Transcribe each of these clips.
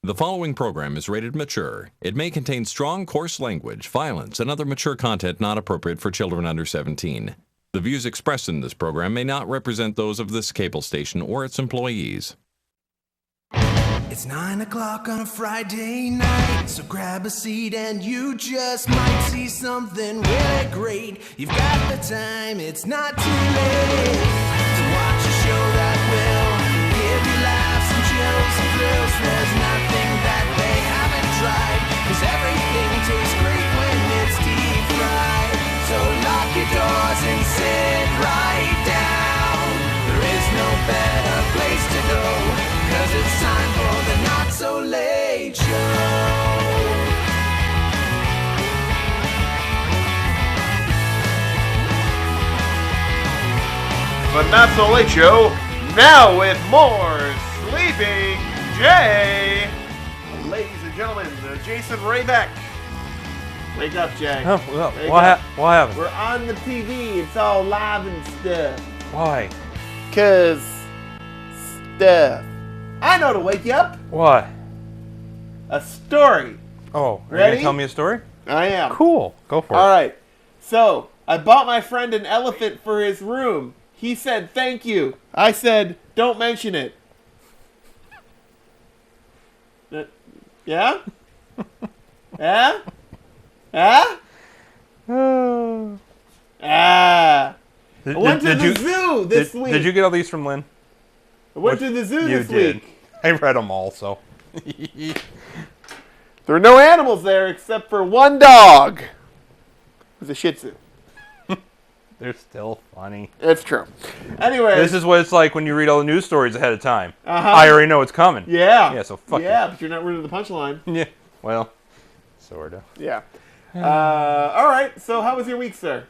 The following program is rated mature. It may contain strong, coarse language, violence, and other mature content not appropriate for children under 17. The views expressed in this program may not represent those of this cable station or its employees. It's 9 o'clock on a Friday night, so grab a seat and you just might see something really great. You've got the time, it's not too late to watch a show that will give you laughs and chills and thrills. There's nothing that they haven't tried, 'cause everything tastes great when it's deep fried. So lock your doors and sit right down. There is no better place to go, 'cause it's time for the Not So Late Show. The Not So Late Show, now with more Sleeping Jay. Ladies and gentlemen, Jason Raybeck. Wake up, Jay. Oh, Wake what up. happened? We're on the TV. It's all live and stuff. Why? 'Cause stuff. I know to wake you up. What? A story. Oh, are you Ready? gonna tell me a story? I am. Cool. Go for All it. right. So, I bought my friend an elephant for his room. He said, thank you. I said, don't mention it. Yeah? Yeah? Yeah? Ah. I went to the zoo this week. Did you get all these from Lynn? I went to the zoo You this did. week. I read them all, so. There were no animals there except for one dog. It was a Shih Tzu. They're still funny. It's true. Anyway. This is what it's like when you read all the news stories ahead of time. Uh-huh. I already know it's coming. Yeah. Yeah, so fuck Yeah, but you're not rid of the punchline. Yeah. Well, sort of. Yeah. All right. So, how was your week, sir?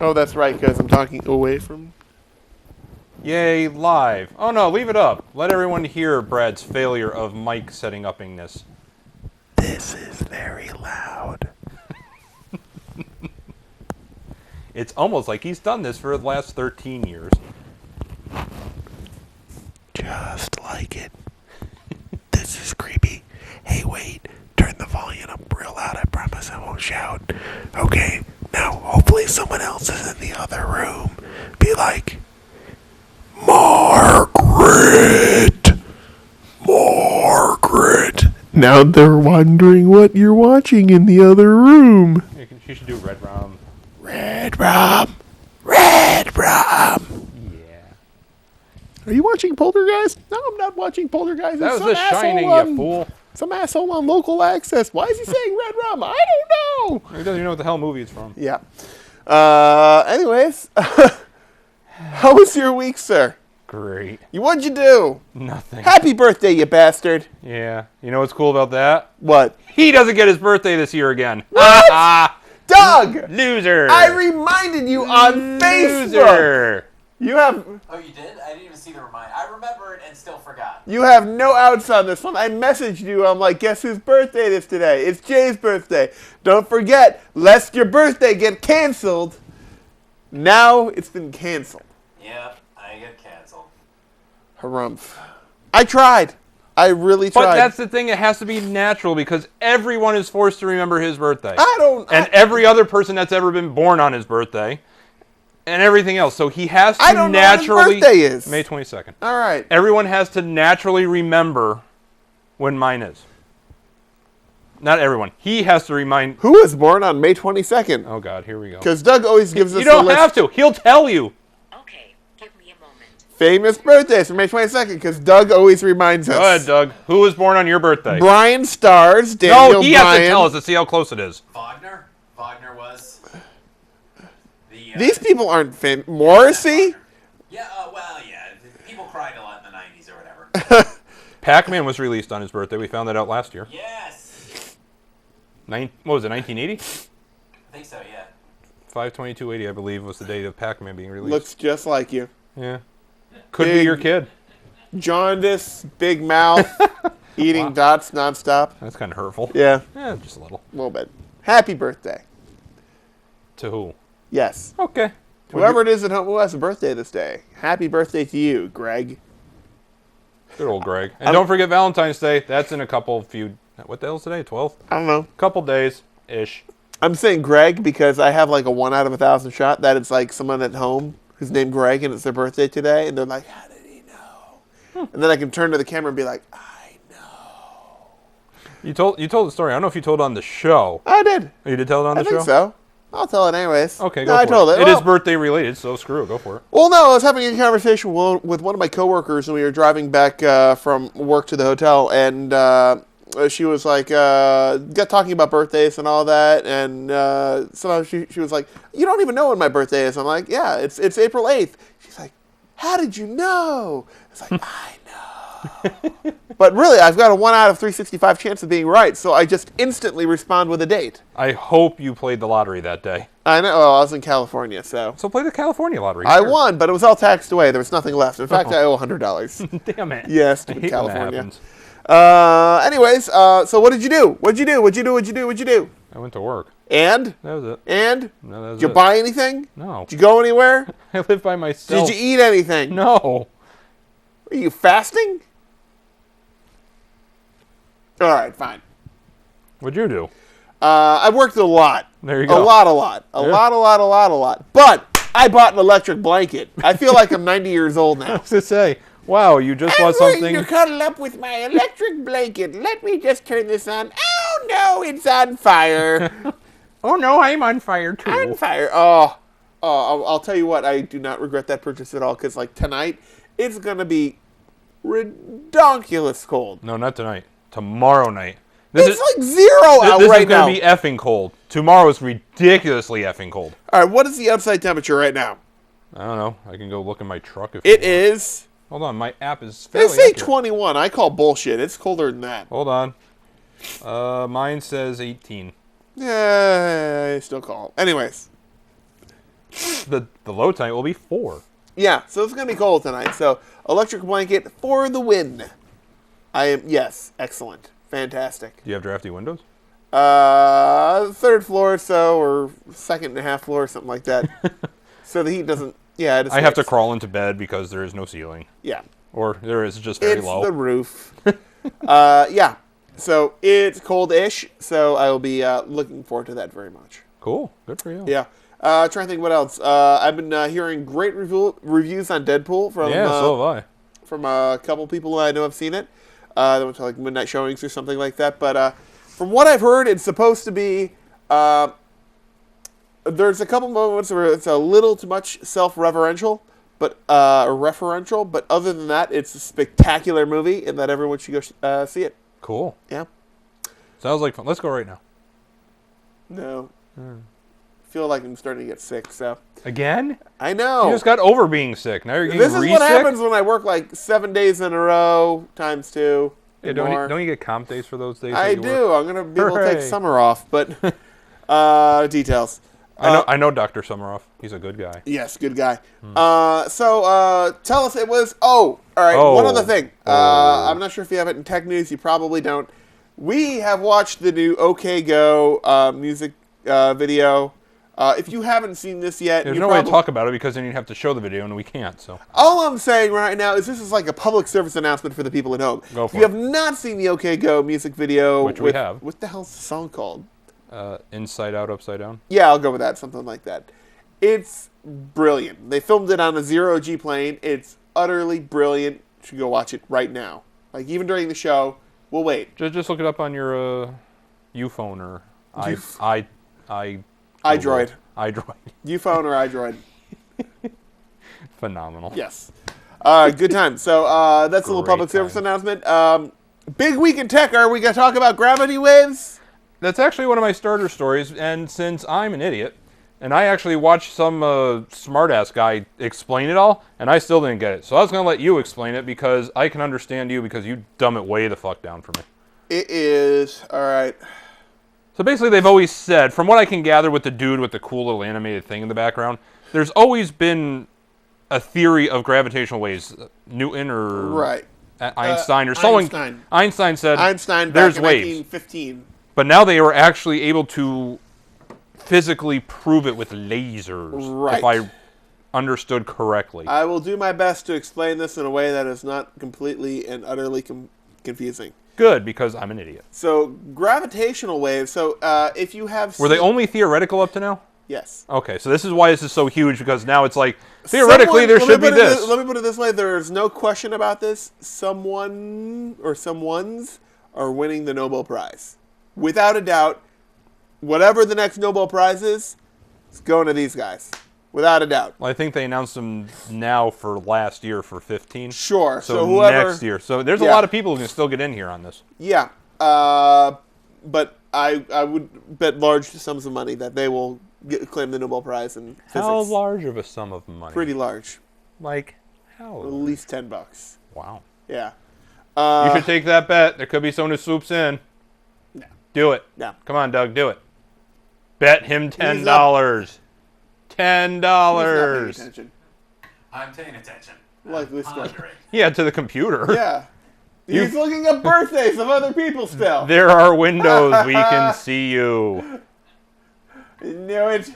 Oh, that's right, because I'm talking away from. Yay, live. Oh no, leave it up. Let everyone hear Brad's failure of mic setting uppingness. This is very loud. It's almost like he's done this for the last 13 years. Just like it. This is creepy. Hey, wait. Turn the volume up real loud. I promise I won't shout. Okay. Now, hopefully someone else is in the other room. Be like, Margaret! Margaret! Now they're wondering what you're watching in the other room. You should do Red Rum. Red Rum! Red Rum! Yeah. Are you watching Poltergeist? No, I'm not watching Poltergeist. That It's was The some Shining, asshole you fool. Some asshole on local access. Why is he saying Red Rum? I don't know. He doesn't even know what the hell movie it's from. Yeah. Anyways, how was your week, sir? Great. What'd you do? Nothing. Happy birthday, you bastard. Yeah. You know what's cool about that? What? He doesn't get his birthday this year again. What? Doug! Loser. I reminded you on Facebook. Loser. You have Oh, you did? I didn't even see the reminder. I remembered and still forgot. no outs on this one. I messaged you. I'm like, guess whose birthday it is today? It's Jay's birthday. Don't forget, lest your birthday get canceled. Now it's been canceled. Yep, I get canceled. Harumph. I tried. I really tried. But that's the thing. It has to be natural because everyone is forced to remember his birthday. And I- every other person that's ever been born on his birthday. And everything else. So he has to I don't know when his naturally... birthday is. May 22nd. All right. Everyone has to naturally remember when mine is. Not everyone. He has to remind... Who was born on May 22nd? Oh, God. Here we go. Because Doug always gives us You don't a list. have to. He'll tell you. Okay, give me a moment. Famous birthdays for May 22nd, because Doug always reminds us. Go ahead, Doug. Who was born on your birthday? Brian Stars, Daniel No, he Bryan. has to tell us to see how close it is. Wagner? Wagner was the... These people aren't famous. Morrissey? Yeah, well, yeah. People cried a lot in the 90s or whatever. Pac-Man was released on his birthday. We found that out last year. Yes! What was it, 1980? I think so, yeah. 5/22/80, I believe, was the date of Pac-Man being released. Looks just like you. Yeah. Could be Big- your kid. Jaundice, big mouth, eating dots nonstop. That's kind of hurtful. Yeah, Yeah, just a little. a little bit. Happy birthday. To who? Yes. Okay. Whoever it is at home who has a birthday this day, happy birthday to you, Greg. Good old Greg. And don't forget Valentine's Day. That's in what the hell's today? 12th? I don't know. Couple days-ish. I'm saying Greg because I have like a 1 out of 1,000 shot that it's like someone at home who's named Greg and it's their birthday today, and they're like, how did he know? And then I can turn to the camera and be like, I know. You told the story. I don't know if you told it on the show. I did. You did tell it on the I show? think so. I'll tell it anyways. Okay, no, go for I told it. It is birthday related, so screw it. Go for it. Well, no, I was having a conversation with one of my coworkers, and we were driving back from work to the hotel, and she was like, got talking about birthdays and all that, and somehow she was like, you don't even know when my birthday is. I'm like, yeah, it's April 8th. She's like, how did you know? It's like, I know. But really, I've got a 1 out of 365 chance of being right, so I just instantly respond with a date. I hope you played the lottery that day. I know. Well, I was in California, so. So play the California lottery. I Sure. won, but it was all taxed away. There was nothing left. In fact, I owe $100. Damn it. Yeah, I stupid hate when that California. happens. Anyways, so what did you do? What'd you do? I went to work. And? That was it. And? No, that was Did you it. buy anything? No. Did you go anywhere? I live by myself. Did you eat anything? No. Are you fasting? All right, fine. What'd you do? I worked a lot. There you go. A lot. A lot. But I bought an electric blanket. I feel like I'm 90 years old now. I was to say, wow, you just bought I'm ready something. to cuddle up with my electric blanket. Let me just turn this on. Oh, no, it's on fire. Oh no, I'm on fire too. On fire. Oh, I'll tell you what, I do not regret that purchase at all, because like tonight, it's going to be redonkulous cold. No, not tonight. Tomorrow night. It's like 0 out this right is now. going to be effing cold. Tomorrow is ridiculously effing cold. All right, what is the outside temperature right now? I don't know. I can go look in my truck if It you want. is. Hold on, my app is They fairly say accurate. 21. I call bullshit. It's colder than that. Hold on. Mine says 18. Yeah, I still call. Anyways. The low tonight will be 4. Yeah, so it's going to be cold tonight. So, electric blanket for the win. Yes, excellent. Fantastic. Do you have drafty windows? Third floor or so, or second and a half floor, or something like that. So the heat doesn't, yeah. It I have to crawl into bed because there is no ceiling. Yeah. Or there is just very It's low. the roof. Yeah. So it's cold-ish, so I will be looking forward to that very much. Cool. Good for you. Yeah. Trying to think what else. I've been hearing great reviews on Deadpool from So have I. from a couple people I know have seen it. They went to like midnight showings or something like that. But from what I've heard, it's supposed to be. There's a couple moments where it's a little too much self-referential, but referential. But other than that, it's a spectacular movie, and that everyone should go see it. Cool. Yeah. Sounds like fun. Let's go right now. No. Feel like I'm starting to get sick. So Again? I know. You just got over being sick. Now you're getting This is re-sick? what happens when I work like 7 days in a row times 2. Yeah, and don't more. you get comp days for those days? I that you do. Work? I'm gonna be able to take Hooray. summer off, but details. I know Dr. Summeroff. He's a good guy. Yes, good guy. So tell us it was. Oh, all right. Oh. One other thing. I'm not sure if you have it in tech news. You probably don't. We have watched the new OK Go music video. If you haven't seen this yet, There's you no way to probably- talk about it because then you'd have to show the video, and we can't. So All I'm saying right now is this is like a public service announcement for the people at home. Go If for you it. have not seen the OK Go music video, Which we have. What the hell's the song called? Inside Out, Upside Down. Yeah, I'll go with that. Something like that. It's brilliant. They filmed it on a zero-G plane. It's utterly brilliant. You should go watch it right now. Like, even during the show. We'll wait. Just look it up on your Uphone or iDroid. iDroid. Uphone or iDroid. Phenomenal. Yes. Good time. So that's a little Great public service time. announcement. Big week in tech. Are we going to talk about gravity waves? That's actually one of my starter stories, and since I'm an idiot, and I actually watched some smartass guy explain it all, and I still didn't get it. So I was going to let you explain it because I can understand you because you dumb it way the fuck down for me. It is. All right. So basically they've always said, from what I can gather with the dude with the cool little animated thing in the background, there's always been a theory of gravitational waves. Newton or Right. Einstein or someone. Einstein. Einstein said Einstein back there's in waves. 1915. But now they are actually able to physically prove it with lasers. Right. If I understood correctly. I will do my best to explain this in a way that is not completely and utterly confusing. Good, because I'm an idiot. So, gravitational waves. So, if you have... Were they only theoretical up to now? Yes. Okay, so this is why this is so huge, because now it's like, theoretically there should be this. Let me put it this way. There's no question about this. Someone or someones are winning the Nobel Prize. Without a doubt, whatever the next Nobel Prize is, it's going to these guys. Without a doubt. Well, I think they announced them now for last year for 15. Sure. So whoever... next year. So there's a Yeah. lot of people who can still get in here on this. Yeah. But I would bet large sums of money that they will claim the Nobel Prize in physics. How large of a sum of money? Pretty large. Like, how? At least $10. Wow. Yeah. You should take that bet. There could be someone who swoops in. No. Do it. No. Come on, Doug, do it. Bet him $10. He's not paying $10. attention. I'm paying attention. Like this guy. Pondering. Yeah, to the computer. Yeah. He's looking up birthdays of other people still. There are windows. We can see you. Knew it.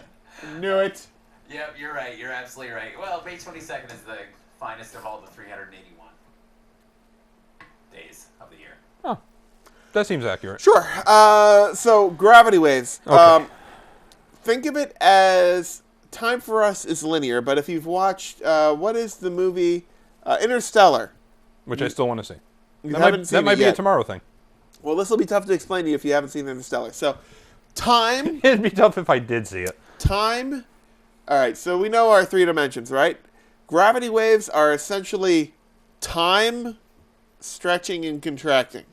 Knew it. Yep, you're right. You're absolutely right. Well, May 22nd is the finest of all the 381 days of the year. That seems accurate. Sure. So, gravity waves. Okay. Think of it as time for us is linear, but if you've watched, what is the movie Interstellar? Which I still want to see. You That haven't seen might it be a yet. tomorrow thing. Well, this will be tough to explain to you if you haven't seen Interstellar. So, time, It'd be tough if I did see it. time. All right, so we know our 3 dimensions, right? Gravity waves are essentially time stretching and contracting.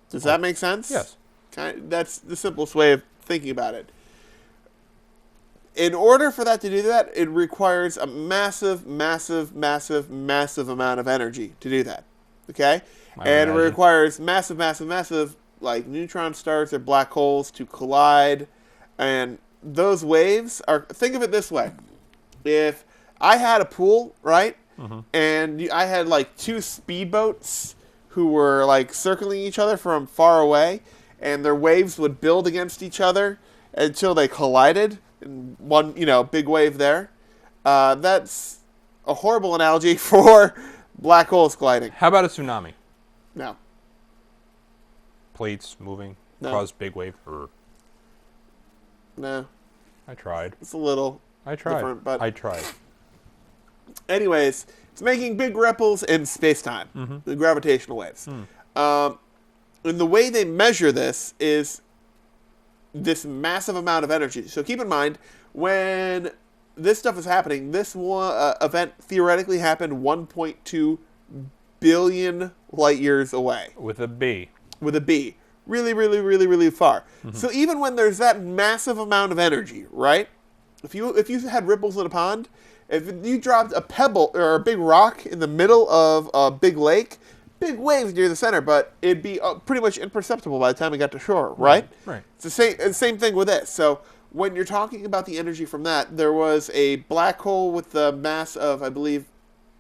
Does that make sense? Yes. That's the simplest way of thinking about it. In order for that to do that, it requires a massive, massive, massive, massive amount of energy to do that. Okay? I And it imagine. requires massive, massive, massive, like neutron stars or black holes to collide. And those waves are, think of it this way. If I had a pool, right? And I had like 2 speedboats who were like circling each other from far away, and their waves would build against each other until they collided in one, big wave there. That's a horrible analogy for black holes colliding. How about a tsunami? No. Plates moving, No. cause big wave. No. I tried. It's a little different, but I tried. anyways, it's making big ripples in space-time, the gravitational waves. And the way they measure this is this massive amount of energy. So keep in mind, when this stuff is happening, this event theoretically happened 1.2 billion light years away. With a B. With a B. Really, really, really, really far. So even when there's that massive amount of energy, right? If you had ripples in a pond, if you dropped a pebble or a big rock in the middle of a big lake, big waves near the center, but it'd be pretty much imperceptible by the time it got to shore, right? Right. It's the same thing with this. So when you're talking about the energy from that, there was a black hole with the mass of, I believe,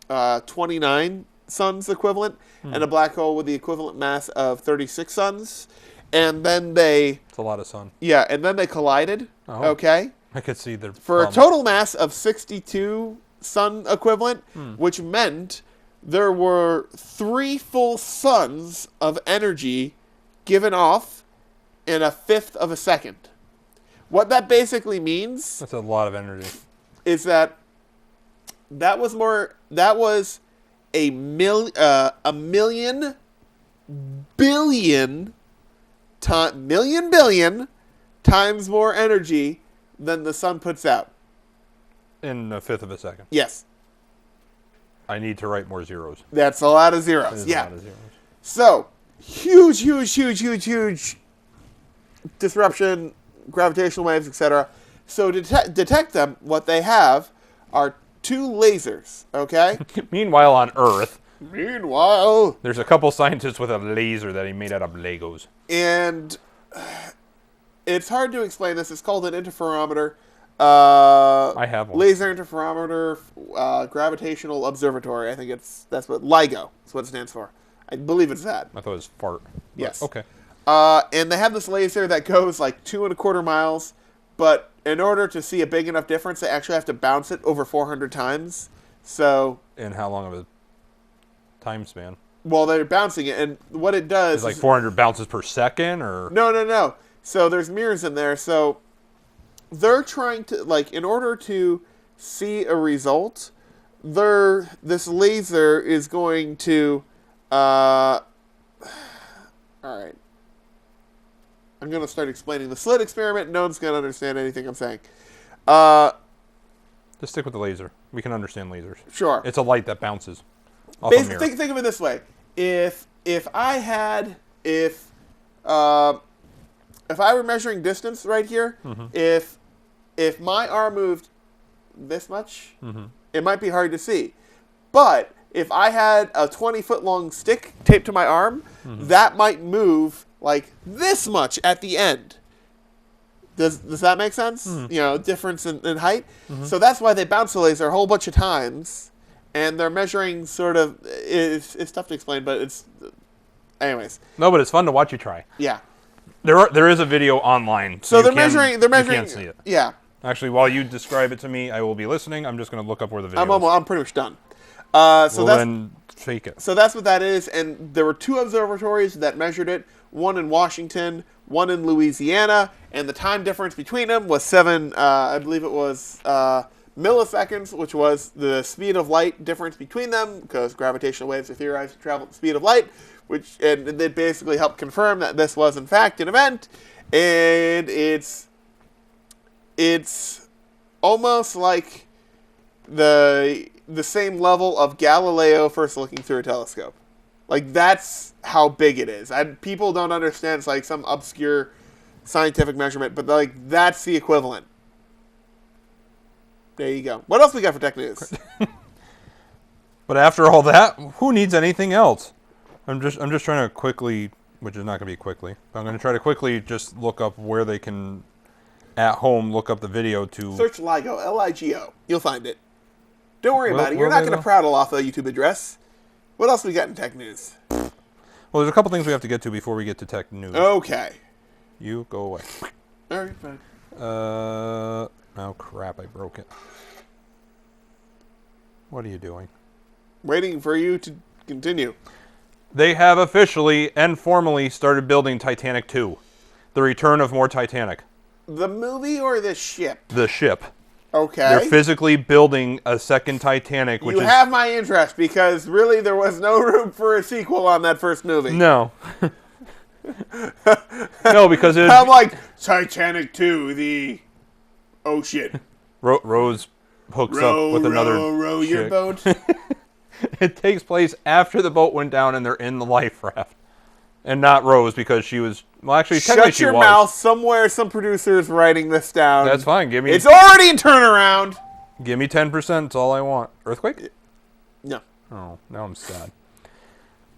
29 suns equivalent, and a black hole with the equivalent mass of 36 suns, and then they It's a lot of sun. collided. Oh. Okay. I could see the For a total mass of 62 sun equivalent, which meant there were 3 full suns of energy given off in a fifth of a second. What that basically means That's a lot of energy. is that was a million billion times more energy than the sun puts out. In a fifth of a second. Yes. I need to write more zeros. That's a lot of That zeros. is Yeah. a lot of zeros. So, huge disruption, gravitational waves, etc. So to detect them, what they have are 2 lasers, okay? Meanwhile, on Earth, Meanwhile, there's a couple scientists with a laser that he made out of Legos. and it's hard to explain this. It's called an interferometer. I have one. Laser interferometer, gravitational observatory. I think that's what LIGO is what it stands for. I believe it's that. I thought it was fart. But Yes. Okay. And they have this laser that goes like 2.25 miles, but in order to see a big enough difference, they actually have to bounce it over 400 times. So, And how long of a time span? well, they're bouncing it, and what it does It's like is 400 bounces per second, or no. So there's mirrors in there. So they're trying to, like, in order to see a result, this laser is going to all right. I'm going to start explaining the slit experiment. No one's going to understand anything I'm saying. just stick with the laser. We can understand lasers. Sure. It's a light that bounces off a mirror. Think of it this way: if I were measuring distance right here, if my arm moved this much, it might be hard to see. But if I had a 20-foot long stick taped to my arm, that might move like this much at the end. Does that make sense? Difference in height. So that's why they bounce the laser a whole bunch of times, and they're measuring sort of. It's tough to explain, but it's. Anyways. No, but it's fun to watch you try. Yeah. There is a video online. So you they're can- measuring. You can't see it. Yeah. Actually, while you describe it to me, I will be listening. I'm just going to look up where the video is. I'm pretty much done. So Well, that's then fake it. so that's what that is, and there were 2 observatories that measured it. One in Washington, one in Louisiana, and the time difference between them was 7. I believe it was milliseconds, which was the speed of light difference between them, because gravitational waves are theorized to travel at the speed of light. And they basically helped confirm that this was in fact an event, and it's almost like the same level of Galileo first looking through a telescope. Like, that's how big it is. People don't understand. It's like some obscure scientific measurement, but like that's the equivalent. There you go. What else we got for tech news? But after all that, who needs anything else? I'm just trying to quickly, which is not going to be quickly, but I'm going to try to quickly just look up where they can, at home, look up the video to... Search LIGO, L-I-G-O. You'll find it. Don't worry about it. You're where not they going to go? prattle off a YouTube address. What else we got in tech news? Well, there's a couple things we have to get to before we get to tech news. Okay. You go away. All right, fine. Oh crap, I broke it. What are you doing? Waiting for you to continue. They have officially and formally started building Titanic 2. The Return of More Titanic. The movie or the ship? The ship. Okay. They're physically building a second Titanic, which You is... have my interest, because really there was no room for a sequel on that first movie. No. No, because it... I'm like, Titanic 2, the ocean. Rose hooks up with another row your chick. boat. It takes place after the boat went down and they're in the life raft. And not Rose, because she was... Well, actually, technically Shut she your was. mouth. Somewhere, some producer's writing this down. That's fine. Give me It's already in turnaround. give me 10%. That's all I want. Earthquake? No. Oh, now I'm sad.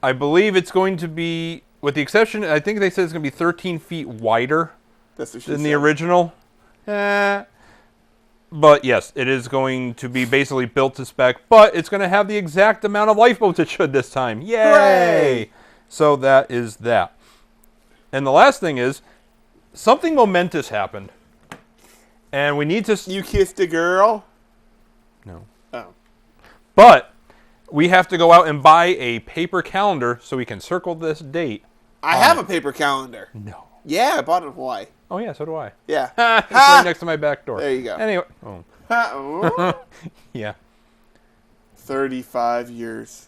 I believe it's going to be, with the exception, I think they said it's going to be 13 feet wider That's what she than the said. original. But yes, it is going to be basically built to spec, but it's going to have the exact amount of lifeboats it should this time. Yay! Hooray! So that is that. And the last thing is, something momentous happened. And we need to... You kissed a girl? No. Oh. But we have to go out and buy a paper calendar so we can circle this date. I have a paper calendar. No. Yeah, I bought it in Hawaii. Oh, yeah, so do I. Yeah. It's right next to my back door. There you go. Anyway. Oh. Oh. Yeah. 35 years.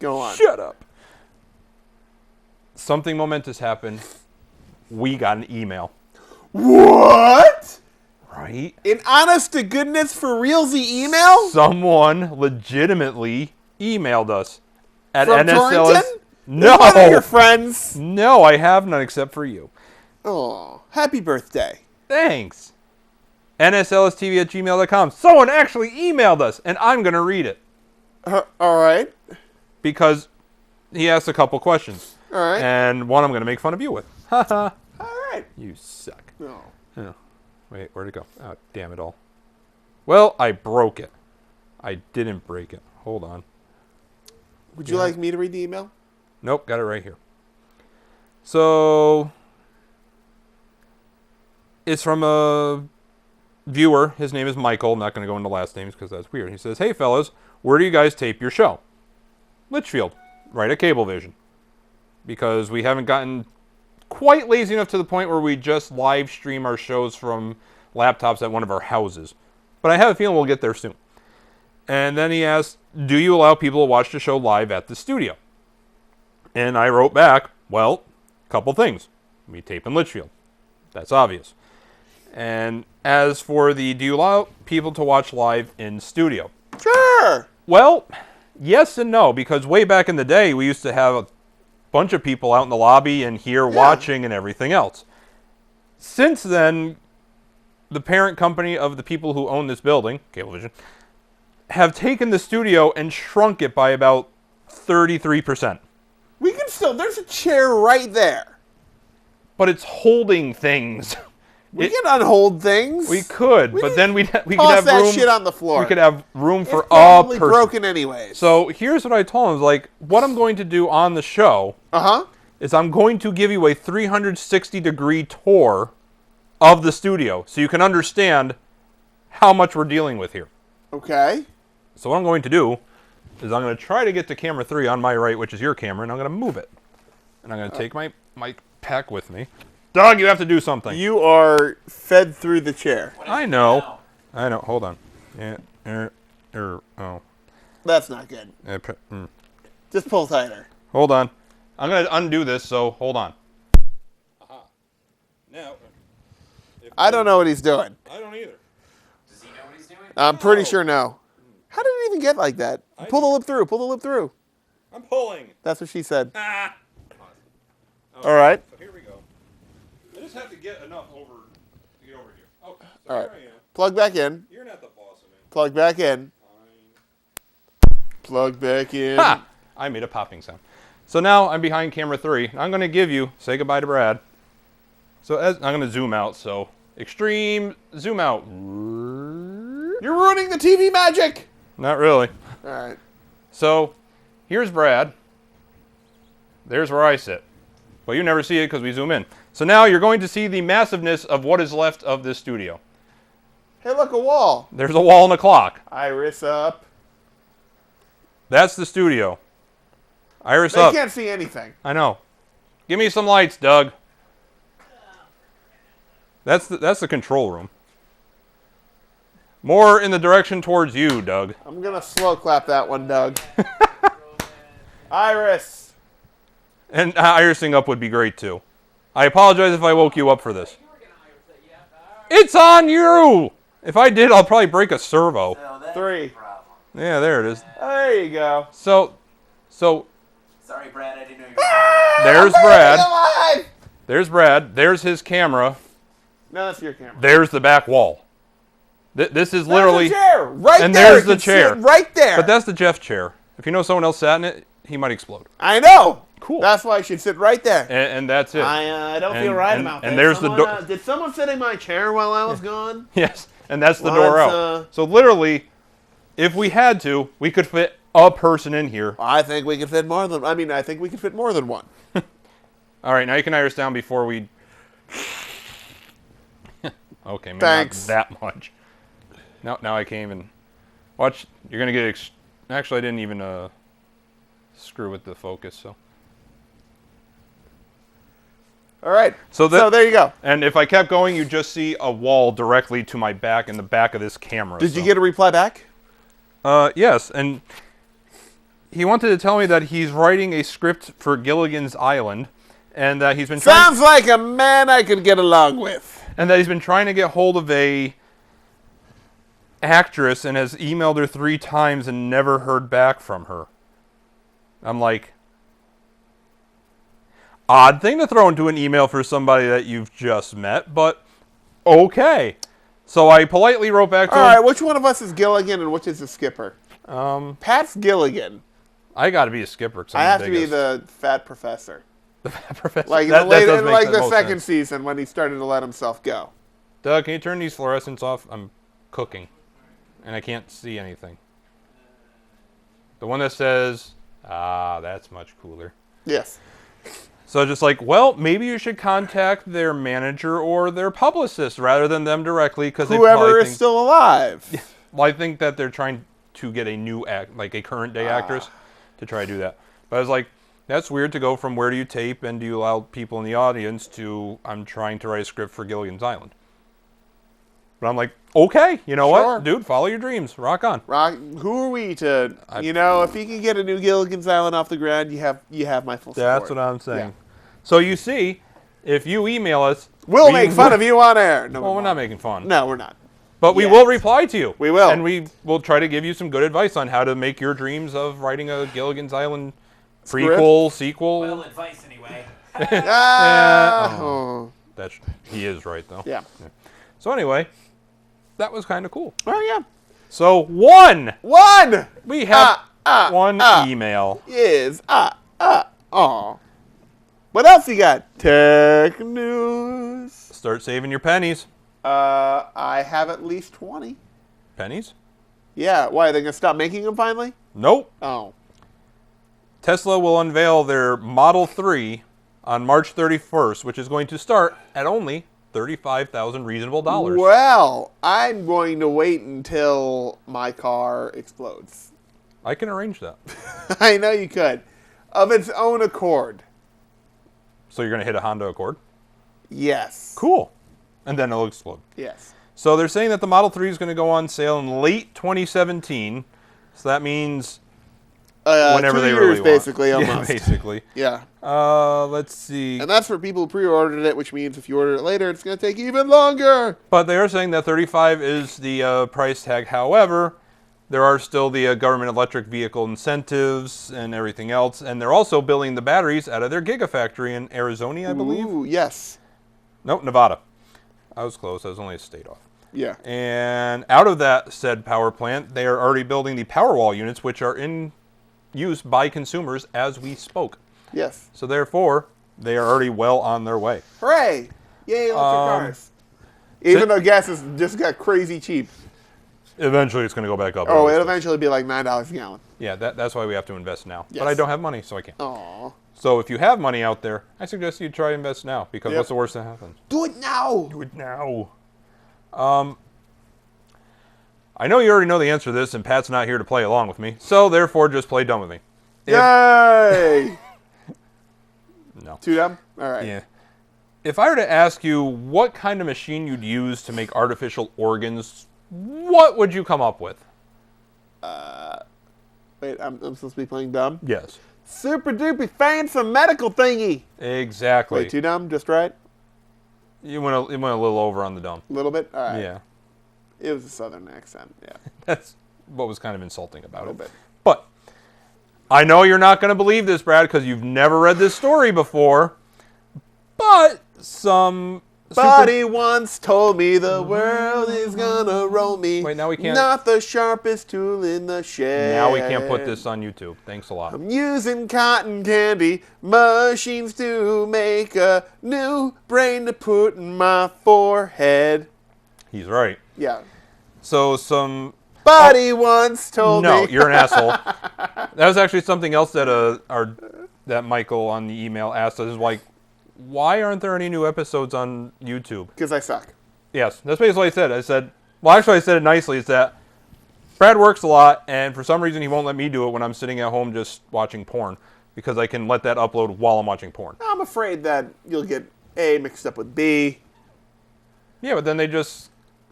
Go on. Shut up. Something momentous happened. We got an email. What? Right? An honest to goodness for realsy email? Someone legitimately emailed us at From NSLS. Torrington? No. One of your friends. No, I have none except for you. Oh, happy birthday. Thanks. NSLSTV@gmail.com. Someone actually emailed us, and I'm going to read it All right. because he asked a couple questions. All right. And one I'm going to make fun of you with. Haha. All right. You suck. No. Oh. Wait, where'd it go? Oh, damn it all. Well, I broke it. I didn't break it. Hold on. Would you like me to read the email? Nope, got it right here. So, is from a viewer. His name is Michael. I'm not going to go into last names because that's weird. He says, "Hey, fellas, where do you guys tape your show?" Litchfield, right at Cablevision. Because we haven't gotten quite lazy enough to the point where we just live stream our shows from laptops at one of our houses. But I have a feeling we'll get there soon. And then he asked, "Do you allow people to watch the show live at the studio?" And I wrote back, "Well, a couple things. We tape in Litchfield. That's obvious. And as for the, do you allow people to watch live in studio?" Sure. Well, yes and no, because way back in the day, we used to have a bunch of people out in the lobby and here watching and everything else. Since then, the parent company of the people who own this building, Cablevision, have taken the studio and shrunk it by about 33%. We can still. There's a chair right there. But it's holding things. We can unhold things. We could, We but can then we could toss have that room. shit on the floor. We could have room for It's a probably person. broken anyways. So here's what I told him: like, what I'm going to do on the show is I'm going to give you a 360-degree tour of the studio, so you can understand how much we're dealing with here. Okay. So what I'm going to do is I'm going to try to get to camera 3 on my right, which is your camera, and I'm going to move it. And I'm going to take my pack with me. Doug, you have to do something. You are fed through the chair. I know. I know. Hold on. Yeah. Oh. That's not good. Just pull tighter. Hold on. I'm going to undo this, so hold on. Now. I don't know what he's doing. I don't either. Does he know what he's doing? I'm pretty sure no. How did it even get like that? Pull the lip through. Pull the lip through. I'm pulling. That's what she said. Ah. All right. So here we go. I just have to get enough to get over here. Okay. So All here right. I am. Plug back in. You're not the boss of me. Plug back in. Plug back in. Ha! I made a popping sound. So now I'm behind camera 3. I'm going to give you, say goodbye to Brad. So I'm going to zoom out. So extreme zoom out. You're ruining the TV magic. Not really. All right. So here's Brad. There's where I sit. Well, you never see it because we zoom in. So now you're going to see the massiveness of what is left of this studio. Hey, look, a wall. There's a wall and a clock. Iris up. That's the studio. Iris They up. can't see anything. I know. Give me some lights, Doug. That's the control room. More in the direction towards you, Doug. I'm going to slow clap that one, Doug. Iris. And irising up would be great, too. I apologize if I woke you up for this. It's on you! If I did, I'll probably break a servo. No, that's 3. the problem. Yeah, there it is. There you go. So Sorry, Brad, I didn't know you were there's Brad. Alive. There's Brad. There's his camera. No, that's your camera. There's the back wall. This is literally... There's the chair. Right and there. there's You the can see chair. it right there. But that's the Jeff chair. If you know someone else sat in it, he might explode. I know. Cool. That's why I should sit right there. And that's it. I don't feel And- right and- about that. and there's the Someone, door. did someone sit in my chair while I was gone? Yes, and that's the Well, door it's, out. So literally, if we had to, we could fit a person in here. I think we could fit more than. I mean, I think we could fit more than one. All right, now you can iris down before we... Okay, maybe Thanks. not that much. Now I came and... Watch, you're going to get... Actually, I didn't even screw with the focus, so... All right. So So there you go. And if I kept going, you just see a wall directly to my back in the back of this camera. Did you get a reply back? Yes, and he wanted to tell me that he's writing a script for Gilligan's Island, and that he's been Sounds like a man I could get along with. trying to get hold of a actress and has emailed her 3 times and never heard back from her. I'm like, odd thing to throw into an email for somebody that you've just met, but okay. So I politely wrote back to All him. right. Which one of us is Gilligan and which is the skipper? Pat's Gilligan. I got to be a skipper. 'Cause I'm I the have to be biggest. the fat professor. Professor. Like That- in that does make the most second sense. season when he started to let himself go. Doug, can you turn these fluorescents off? I'm cooking, and I can't see anything. The one that says, that's much cooler. Yes. So just like, well, maybe you should contact their manager or their publicist rather than them directly, because Whoever is still alive. Well, I think that they're trying to get a new act, like a current day actress, to try to do that. But I was like, that's weird to go from where do you tape and do you allow people in the audience to I'm trying to write a script for Gilligan's Island. But I'm like, okay, you know Sure. what, dude, follow your dreams, rock on. Who are we to, if you can get a new Gilligan's Island off the ground, you have my full support. That's what I'm saying. Yeah. So you see, if you email us, We'll make fun of you on air. No, Well, we're not making fun. No, we're not. But we Yes. will reply to you. We will. And we will try to give you some good advice on how to make your dreams of writing a Gilligan's Island prequel, sequel. Well, advice anyway. Oh. He is right, though. Yeah. So anyway, that was kind of cool. Oh, yeah. So one, One we have one email. is, aw. What else you got? Tech news. Start saving your pennies. I have at least 20. Pennies? Yeah, why, they're going to stop making them finally? Nope. Oh. Tesla will unveil their Model 3 on March 31st, which is going to start at only $35,000 reasonable dollars. Well, I'm going to wait until my car explodes. I can arrange that. I know you could. Of its own accord. So you're going to hit a Honda Accord? Yes. Cool. And then it'll explode. Yes. So they're saying that the Model 3 is going to go on sale in late 2017. So that means whenever 2 they years, really want. basically, Yeah, almost. basically. Yeah. Let's see. And that's for people who pre-ordered it, which means if you order it later, it's going to take even longer. But they are saying that 35 is the price tag. However, there are still the government electric vehicle incentives and everything else. And they're also building the batteries out of their Gigafactory in Arizona, I believe. Ooh, yes. Nope, Nevada. I was close. I was only a state off. Yeah. And out of that said power plant, they are already building the Powerwall units, which are in use by consumers as we spoke. Yes. So therefore, they are already well on their way. Hooray! Yay, electric cars. Even though gas has just got crazy cheap. Eventually, it's going to go back up. Oh, it'll eventually be like $9 a gallon. Yeah, that's why we have to invest now. Yes. But I don't have money, so I can't. Aw. So if you have money out there, I suggest you try to invest now, because Yep. what's the worst that happens? Do it now! Do it now. I know you already know the answer to this, and Pat's not here to play along with me. So therefore, just play dumb with me. Yay! No. Too dumb? All right. Yeah. If I were to ask you what kind of machine you'd use to make artificial organs, what would you come up with? Wait, I'm supposed to be playing dumb? Yes. Super duper fancy medical thingy. Exactly. Wait, too dumb? Just right? You went a little over on the dumb. A little bit? All right. Yeah. It was a southern accent, yeah. That's what was kind of insulting about A it. little bit. But I know you're not going to believe this, Brad, because you've never read this story before. But some Somebody once told me the world is gonna roll me. Wait, now we can't- Not the sharpest tool in the shed. Now we can't put this on YouTube. Thanks a lot. I'm using cotton candy machines to make a new brain to put in my forehead. He's right. Yeah. So some... Buddy once told me. No, you're an asshole. That was actually something else that that Michael on the email asked us. Is like, why aren't there any new episodes on YouTube? Because I suck. Yes, that's basically what I said. I said, well, actually, I said it nicely. It's that Brad works a lot, and for some reason, he won't let me do it when I'm sitting at home just watching porn, because I can let that upload while I'm watching porn. I'm afraid that you'll get A mixed up with B. Yeah, but then they just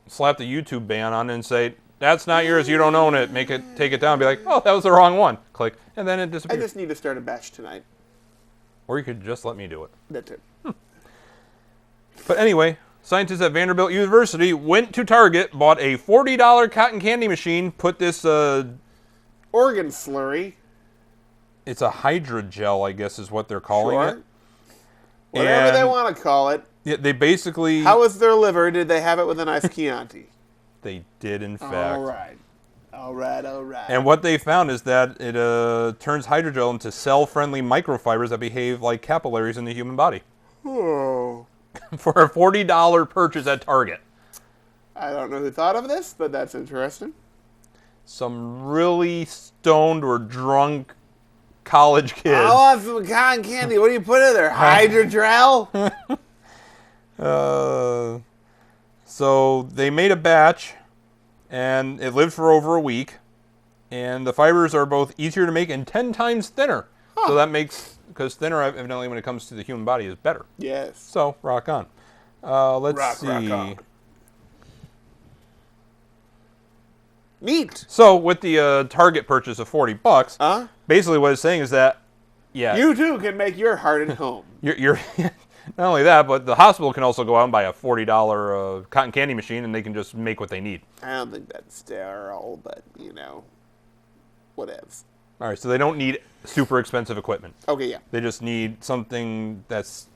slap the YouTube ban on it and say, that's not yours, you don't own it, take it down, be like, oh, that was the wrong one. Click, and then it I disappears. just need to start a batch tonight. Or you could just let me do it. That's it. But anyway, scientists at Vanderbilt University went to Target, bought a $40 cotton candy machine, put this, Organ slurry. it's a hydrogel, I guess is what they're calling Sure. it. Whatever they And- want to call it. Yeah, they basically, How was their liver? Did they have it with a nice Chianti? they did in fact. All right. All right, all right. And what they found is that it turns hydrogel into cell-friendly microfibers that behave like capillaries in the human body. Oh. For a $40 purchase at Target. I don't know who thought of this, but that's interesting. Some really stoned or drunk college kids. I want some cotton candy. What do you put in there? Hydrogel? So they made a batch, and it lived for over a week. And the fibers are both easier to make and 10 times thinner. So that makes, because thinner, evidently, when it comes to the human body, is better. Yes. So, rock on. Let's see. Rock on. Neat. So, with the Target purchase of $40, basically what it's saying is that, yeah, You too can make your heart at home. you're not only that, but the hospital can also go out and buy a $40 cotton candy machine, and they can just make what they need. I don't think that's sterile, but whatevs. All right, so they don't need super expensive equipment. Okay, yeah. They just need something that's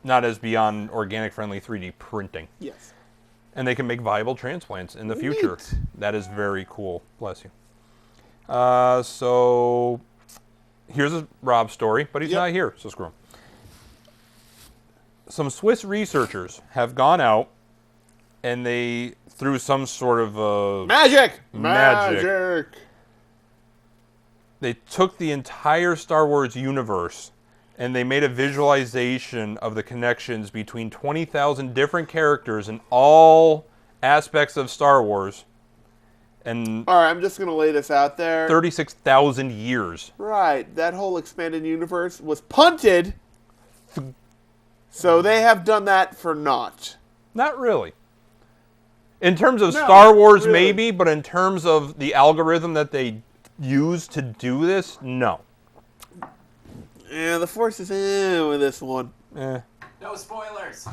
not as beyond organic-friendly 3D printing. Yes. And they can make viable transplants in the future. Neat. That is very cool. Bless you. So here's a Rob story, but he's not here, so screw him. Some Swiss researchers have gone out, and they, through some sort of Magic! Magic. They took the entire Star Wars universe and they made a visualization of the connections between 20,000 different characters in all aspects of Star Wars and All right, I'm just going to lay this out there. 36,000 years. Right, that whole expanded universe was punted, so they have done that for naught. Not really. In terms of No, Star Wars, really. maybe, but in terms of the algorithm that they use to do this, no. Yeah, the Force is in with this one. Eh, No spoilers.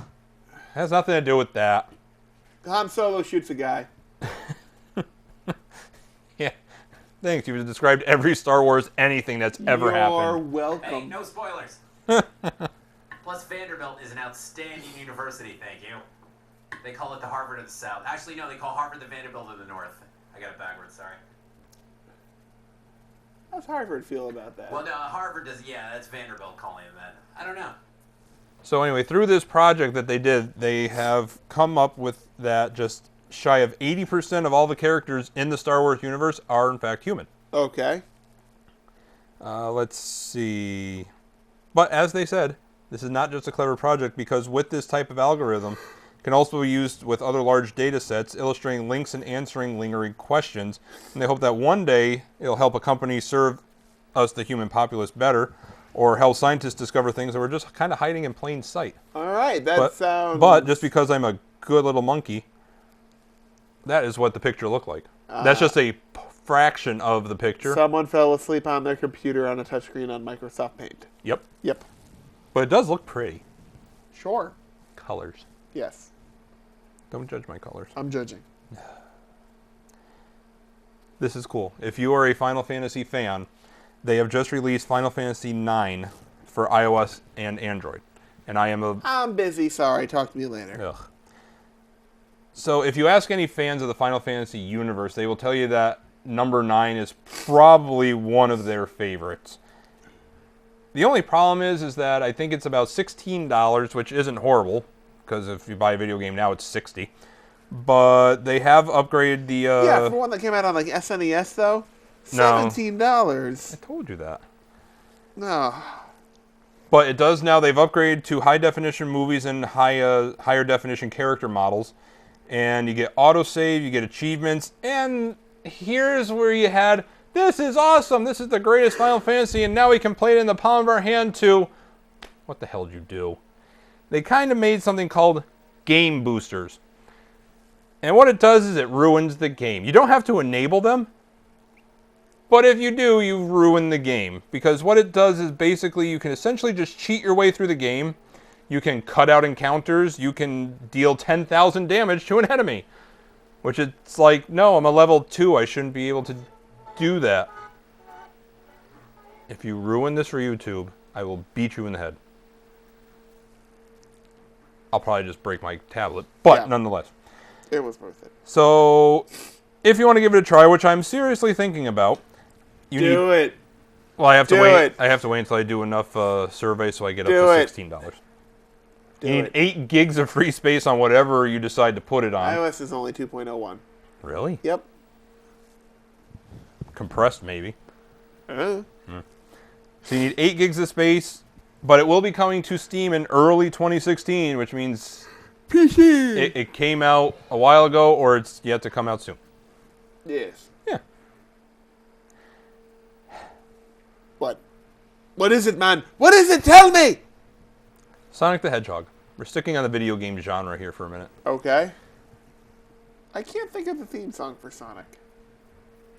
has nothing to do with that. Han Solo shoots a guy. Yeah. Thanks. You've described every Star Wars anything that's ever You're happened. Hey, welcome. no spoilers. Plus, Vanderbilt is an outstanding university, thank you. They call it the Harvard of the South. Actually, no, they call Harvard the Vanderbilt of the North. I got it backwards, sorry. How's Harvard feel about that? Well, no, Harvard does, yeah, that's Vanderbilt calling it that. I don't know. So anyway, through this project that they did, they have come up with that just shy of 80% of all the characters in the Star Wars universe are in fact human. Okay. Let's see. But as they said, this is not just a clever project because with this type of algorithm, it can also be used with other large data sets, illustrating links and answering lingering questions. And they hope that one day it'll help a company serve us, the human populace, better, or help scientists discover things that were just kind of hiding in plain sight. All right, that sounds... But just because I'm a good little monkey, that is what the picture looked like. That's just a fraction of the picture. Someone fell asleep on their computer on a touchscreen on Microsoft Paint. Yep. Yep. But it does look pretty. Sure. Colors. Yes. Don't judge my colors. I'm judging. This is cool. If you are a Final Fantasy fan, they have just released Final Fantasy IX for iOS and Android. And I am a... I'm busy. Sorry. Talk to me later. Ugh. So if you ask any fans of the Final Fantasy universe, they will tell you that number 9 is probably one of their favorites. The only problem is that I think it's about $16, which isn't horrible, because if you buy a video game now, it's $60. But they have upgraded the... Yeah, for one that came out on like SNES though, No. $17. I told you that. No. But it does now. They've upgraded to high-definition movies and higher-definition character models. And you get autosave, you get achievements, and here's where you had, this is awesome, this is the greatest Final Fantasy, and now we can play it in the palm of our hand to... What the hell did you do? They kind of made something called game boosters. And what it does is it ruins the game. You don't have to enable them, but if you do, you ruin the game. Because what it does is basically you can essentially just cheat your way through the game. You can cut out encounters. You can deal 10,000 damage to an enemy. Which it's like, no, I'm a level 2. I shouldn't be able to do that. If you ruin this for YouTube, I will beat you in the head. I'll probably just break my tablet. But nonetheless. It was worth it. So, if you want to give it a try, which I'm seriously thinking about, you Do it. Well, I have to Do wait. it. I have to wait until I do enough surveys so I get Do up it. to $16. Do You need it. 8 gigs of free space on whatever you decide to put it on. iOS is only 2.01. Really? Yep. Compressed, maybe. So you need 8 gigs of space, but it will be coming to Steam in early 2016, which means PC. it came out a while ago, or it's yet to come out soon. Yes. Yeah. What? What is it, man? What is it? Tell me! Sonic the Hedgehog. We're sticking on the video game genre here for a minute. Okay. I can't think of the theme song for Sonic.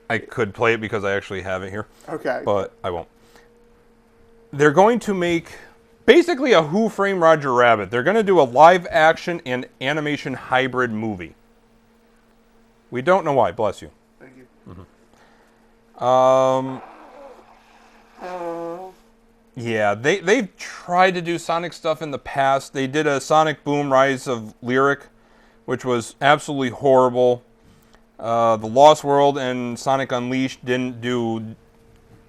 I could play it because I actually have it here, Okay. but I won't. They're going to make basically a Who Framed Roger Rabbit. They're going to do a live action and animation hybrid movie. We don't know why. Bless you. Thank you. Yeah, they've tried to do Sonic stuff in the past. They did a Sonic Boom Rise of Lyric, which was absolutely horrible. The Lost World and Sonic Unleashed didn't do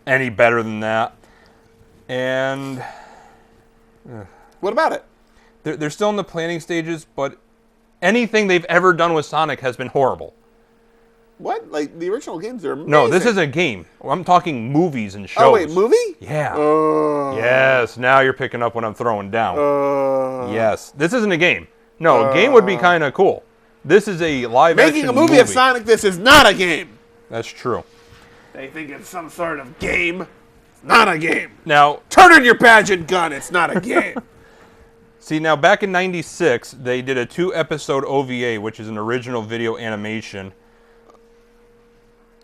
any better than that. And What about it? they're still in the planning stages, but anything they've ever done with Sonic has been horrible. What? Like, the original games are amazing. No, this is a game. I'm talking movies and shows. Oh, wait, movie? Yeah. Yes, now you're picking up what I'm throwing down. Yes, this isn't a game. No, a game would be kind of cool. This is a live action Making a movie of Sonic, this is not a game. That's true. They think it's some sort of game. It's not a game. Now, Turn on your pageant gun. It's not a game. see, now back in '96, they did a 2-episode OVA, which is an original video animation.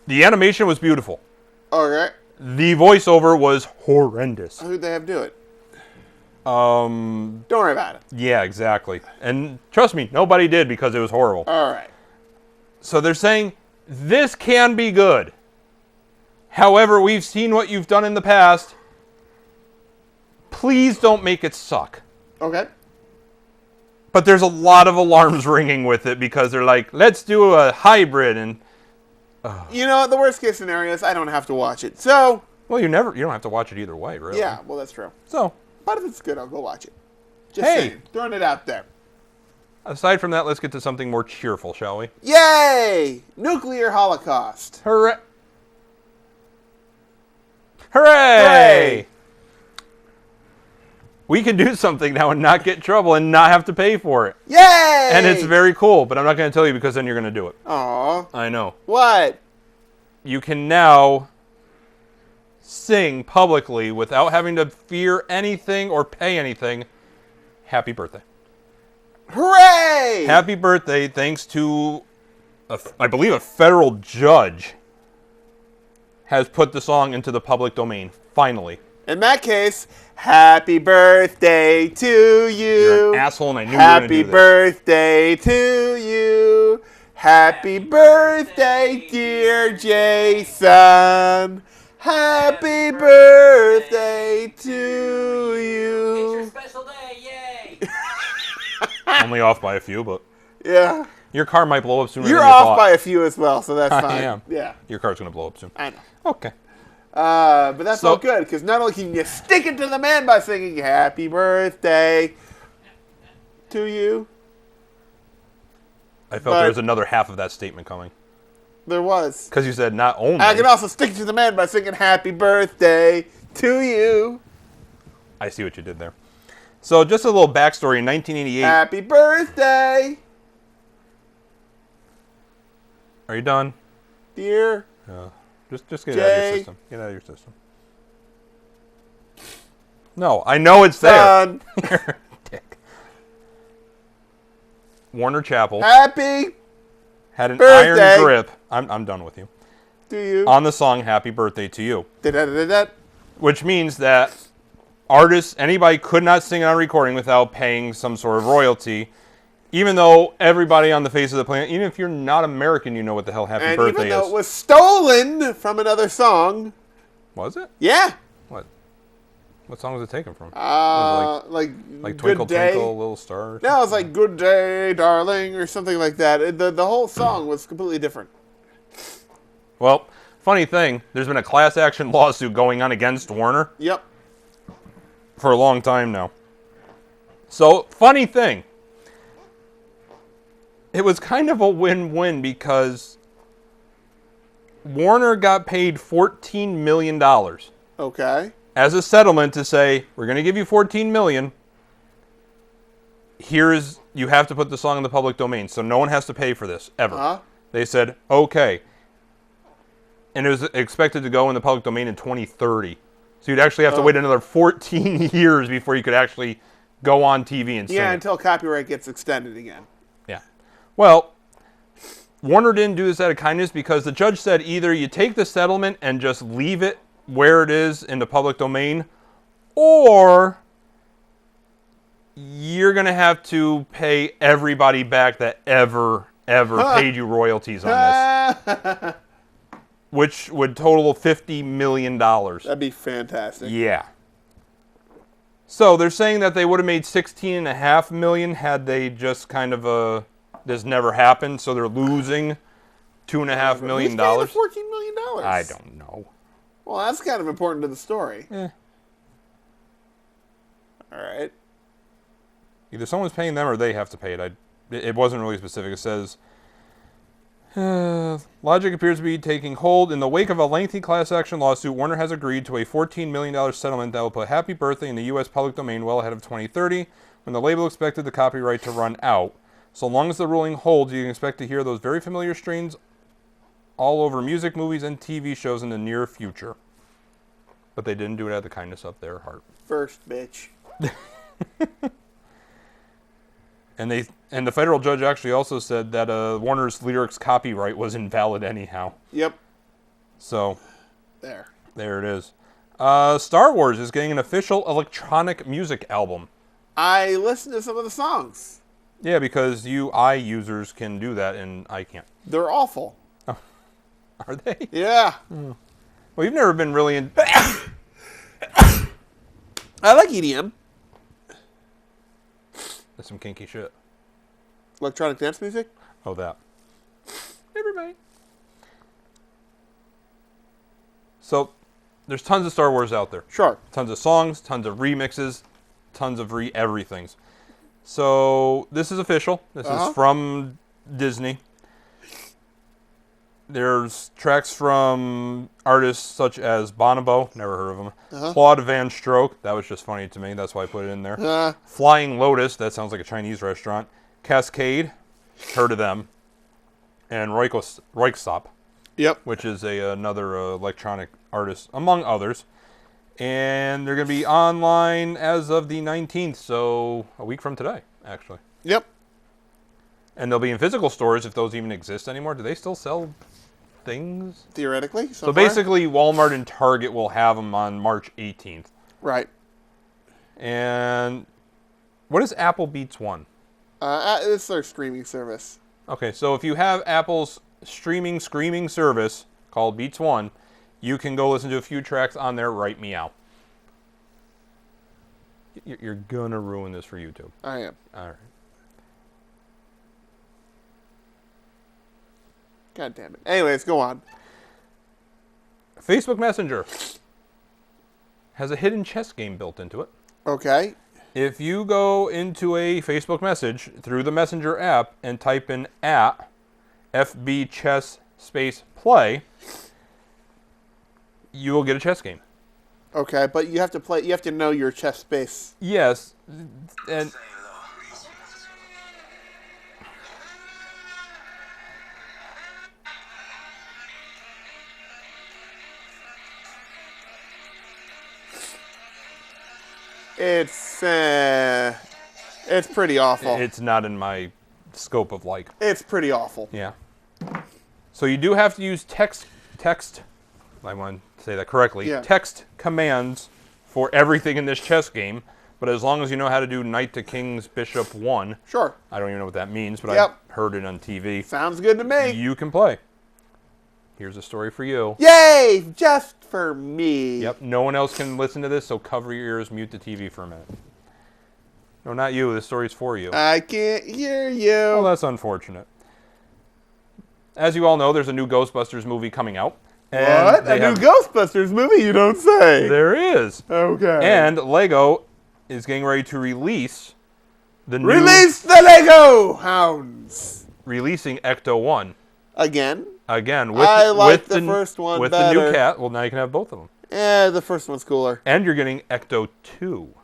The animation was beautiful. Okay. The voiceover was horrendous. Who'd they have do it? Don't worry about it. Yeah, exactly. And trust me, nobody did because it was horrible. All right. So they're saying, this can be good. However, we've seen what you've done in the past. Please don't make it suck. Okay. But there's a lot of alarms ringing with it because they're like, let's do a hybrid. And, You know, the worst case scenario is I don't have to watch it. So, well, you don't have to watch it either way, really. yeah, well, that's true. So, But if it's good, I'll go watch it. Just Hey. saying. Throwing it out there. aside from that, let's get to something more cheerful, shall we? Yay! Nuclear Holocaust. Hooray! Hooray! We can do something now and not get in trouble and not have to pay for it. Yay! And it's very cool, but I'm not going to tell you because then you're going to do it. Aw. I know. What? You can now sing publicly without having to fear anything or pay anything. Happy birthday. Hooray! Happy birthday, thanks to, I believe, a federal judge has put the song into the public domain, finally. In that case, happy birthday to you. You're an asshole and I knew you were going to Happy do this. birthday to you. Happy birthday, dear Jason. Happy birthday to It's your you. special day, yay! Only off by a few, but Yeah. your car might blow up sooner You're than you off thought. by a few as well, so that's I fine. am. Yeah, Your car's going to blow up soon. I know. Okay. But that's So- all good, because not only can you stick it to the man by singing happy birthday to you, I felt But- there was another half of that statement coming. there was. Because you said not only. I can also stick it to the man by singing happy birthday to you. I see what you did there. So just a little backstory. In 1988. Happy birthday, Are you done? dear. Just get it out of your Jay. system. Get it out of your system. No, I know it's there. Son. You're a dick. Warner Chappell Happy had an birthday. iron grip. I'm done with you. to you. On the song "Happy Birthday to You," Da-da-da-da-da. which means that artists, anybody could not sing it on recording without paying some sort of royalty. Even though everybody on the face of the planet, even if you're not American, you know what the hell Happy And Birthday even though is. it was stolen from another song, Was it? yeah, What? What song was it taken from? like Like Good Twinkle Day. Twinkle Little Star? or No, it was like Good Day, Darling, or something like that. The whole song was completely different. Well, funny thing, there's been a class action lawsuit going on against Warner Yep. for a long time now. So, funny thing, it was kind of a win-win because Warner got paid $14 million Okay. as a settlement to say, we're going to give you $14 million. You have to put the song in the public domain, so no one has to pay for this, ever. Uh-huh. They said, okay. And it was expected to go in the public domain in 2030. So you'd actually have to wait another 14 years before you could actually go on TV and sing Yeah, it. until copyright gets extended again. Yeah. Well, Warner didn't do this out of kindness because the judge said either you take the settlement and just leave it where it is in the public domain, or you're going to have to pay everybody back that ever paid you royalties on this, which would total $50 million. That'd be fantastic. Yeah. So they're saying that they would have made $16.5 million had they just kind of this never happened. So they're losing $2.5 million. Who's paying the $14 million? I don't know. Well, that's kind of important to the story. Eh. All right. Either someone's paying them or they have to pay it. It wasn't really specific. It says, logic appears to be taking hold. In the wake of a lengthy class action lawsuit, Warner has agreed to a $14 million settlement that will put Happy Birthday in the U.S. public domain well ahead of 2030, when the label expected the copyright to run out. So long as the ruling holds, you can expect to hear those very familiar strains all over music, movies, and TV shows in the near future. But they didn't do it out of the kindness of their heart. First, bitch. And the federal judge actually also said that Warner's lyrics copyright was invalid anyhow. Yep. So There. there it is. Star Wars is getting an official electronic music album. I listened to some of the songs. Yeah, because you users can do that and I can't. They're awful. Are they? Yeah. Well, you've never been really in. I like EDM. That's some kinky shit. Electronic dance music. Oh, that. Never mind. So, there's tons of Star Wars out there. Sure. Tons of songs, tons of remixes, tons of everythings. So, this is official. This is from Disney. There's tracks from artists such as Bonobo, never heard of him. Claude Van Stroke, that was just funny to me, that's why I put it in there. Flying Lotus, that sounds like a Chinese restaurant. Cascade, heard of them. And Röyksopp, Yep. which is another electronic artist, among others. And they're going to be online as of the 19th, so a week from today, actually. Yep. And they'll be in physical stores if those even exist anymore. Do they still sell things? Theoretically. So basically, Walmart and Target will have them on March 18th. Right. And what is Apple Beats One? It's their streaming service. Okay, so if you have Apple's streaming service called Beats One, you can go listen to a few tracks on there right meow. You're gonna ruin this for YouTube. I am. All right. God damn it. Anyways, go on. Facebook Messenger has a hidden chess game built into it. Okay. If you go into a Facebook message through the Messenger app and type in @FB Chess space play, you will get a chess game. Okay, but you have to play. You have to know your chess space. Yes, and It's pretty awful. it's not in my scope of like. It's pretty awful. Yeah. So you do have to use text. I want to say that correctly. Yeah. Text commands for everything in this chess game. But as long as you know how to do knight to king's bishop 1, Sure. I don't even know what that means, but Yep. I've heard it on TV. Sounds good to me. You can play. Here's a story for you. Yay! Just for me. Yep, no one else can listen to this, so cover your ears, mute the TV for a minute. No, not you. This story's for you. I can't hear you. Well, that's unfortunate. As you all know, there's a new Ghostbusters movie coming out. And What? they A new Ghostbusters movie? You don't say. There is. Okay. And Lego is getting ready to release the new... Release the Lego Hounds! Releasing Ecto 1. Again? Again, with, I like with the first one with better. the new cat. Well, now you can have both of them. The first one's cooler. And you're getting Ecto 2.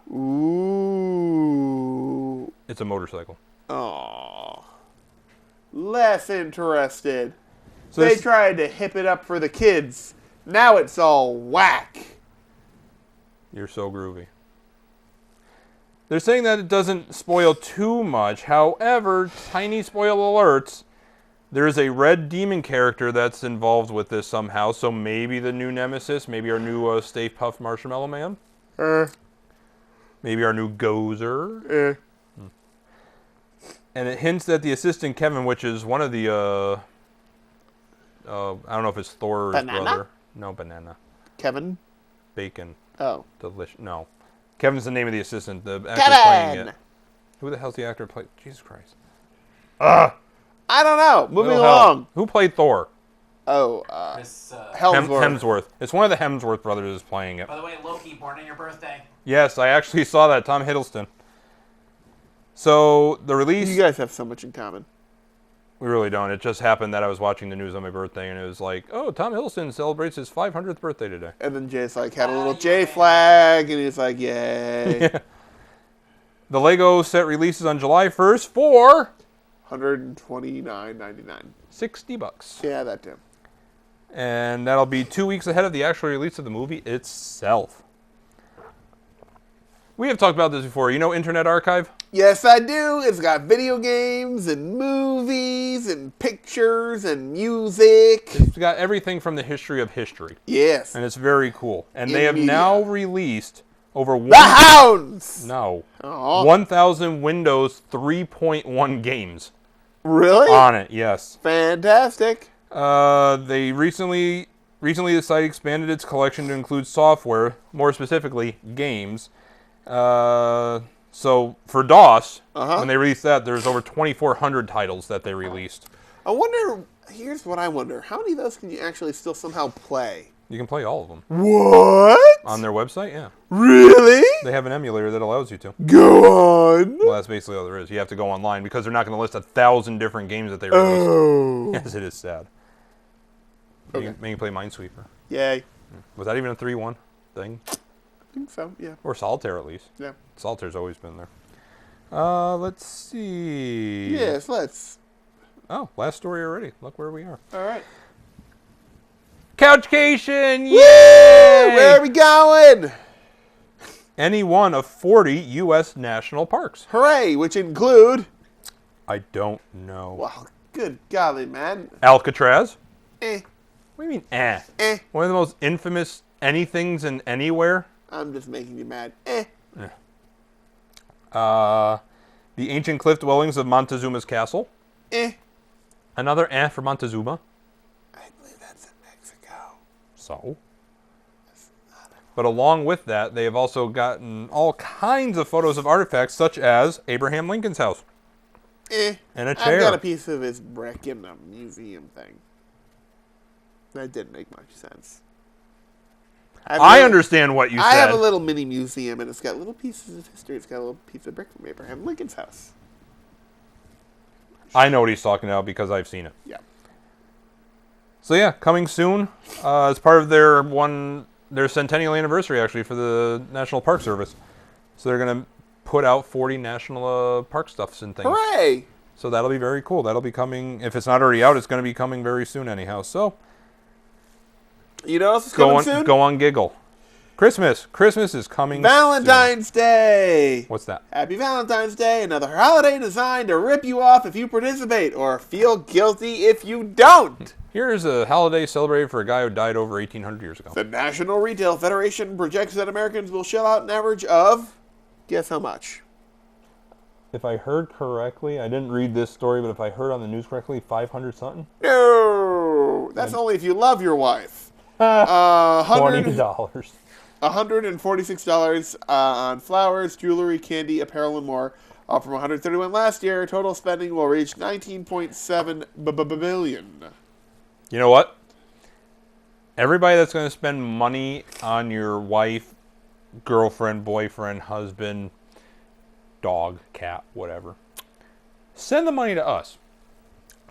Ooh. It's a motorcycle. Oh. Less interested. So They this- tried to hip it up for the kids. Now it's all whack. You're so groovy. They're saying that it doesn't spoil too much. However, tiny spoil alerts. There's a red demon character that's involved with this somehow. So maybe the new Nemesis, maybe our new Stay Puft Marshmallow Man, maybe our new Gozer. And it hints that the assistant Kevin, which is one of the, I don't know if it's Thor's Banana? brother. No, Banana. Kevin? Bacon. Oh. Delicious. No. Kevin's the name of the assistant. The actor playing Kevin! it. Who the hell's the actor play? Jesus Christ. I don't know. Moving Little hell. along. Who played Thor? Oh, Miss, Hemsworth. Hemsworth. It's one of the Hemsworth brothers is playing it. by the way, Loki, born on your birthday. Yes, I actually saw that. Tom Hiddleston. So the release, You guys have so much in common. we really don't. It just happened that I was watching the news on my birthday, and it was like, oh, Tom Hiddleston celebrates his 500th birthday today. And then Jay's like, had a little J flag, and he's like, yay. The Lego set releases on July 1st for $129.99. $60. Yeah, that too. And that'll be 2 weeks ahead of the actual release of the movie itself. We have talked about this before. You know Internet Archive? Yes, I do. It's got video games and movies and pictures and music. It's got everything from the history of history. Yes. And it's very cool. And In they have media. now released over The Hounds! no, Aw. 1,000 Windows 3.1 games Really? on it. Yes. Fantastic. They recently the site expanded its collection to include software, more specifically games. So for DOS, when they released that, there's over 2,400 titles that they released. I wonder, here's what I wonder. How many of those can you actually still somehow play? You can play all of them What? on their website. Yeah, Really? they have an emulator that allows you to. Go on. Well, that's basically all there is. You have to go online because they're not going to list 1,000 different games that they released. Oh. Yes, it is sad. Okay. You can play Minesweeper. Yay. Was that even a 3-1 thing? I think so, yeah. Or Solitaire, at least. Yeah. Solitaire's always been there. Let's see. Yes, let's. Oh, last story already. Look where we are. All right. Couchcation! Woo! Yay! Where are we going? Any one of 40 U.S. national parks. Hooray, which include. I don't know. Wow, good golly, man. Alcatraz? Eh, What do you mean, eh? eh. One of the most infamous anythings in anywhere. I'm just making you mad. Eh. The ancient cliff dwellings of Montezuma's castle. Eh. Another eh for Montezuma. I believe that's in Mexico. So? But along with that, they have also gotten all kinds of photos of artifacts, such as Abraham Lincoln's house. Eh. And a chair. I've got a piece of his brick in a museum thing. That didn't make much sense. I understand what you said. I have a little mini museum, and it's got little pieces of history. It's got a little piece of brick from Abraham Lincoln's house. I know what he's talking about because I've seen it. Yeah. So yeah, coming soon as part of their centennial anniversary, actually, for the National Park Service. So they're gonna put out 40 national park stuffs and things. Hooray! So that'll be very cool. That'll be coming. If it's not already out, it's gonna be coming very soon, anyhow. So You know what else is coming soon? go on, giggle. Christmas is coming. Valentine's Day! Soon. What's that? Happy Valentine's Day, another holiday designed to rip you off if you participate, or feel guilty if you don't. Here's a holiday celebrated for a guy who died over 1,800 years ago. The National Retail Federation projects that Americans will shell out an average of, guess how much? If I heard correctly, I didn't read this story, but if I heard on the news correctly, 500 something. No! That's only if you love your wife. $20. $146 on flowers, jewelry, candy, apparel, and more. Up from $131 last year, total spending will reach $19.7 billion. You know what? Everybody that's going to spend money on your wife, girlfriend, boyfriend, husband, dog, cat, whatever, send the money to us.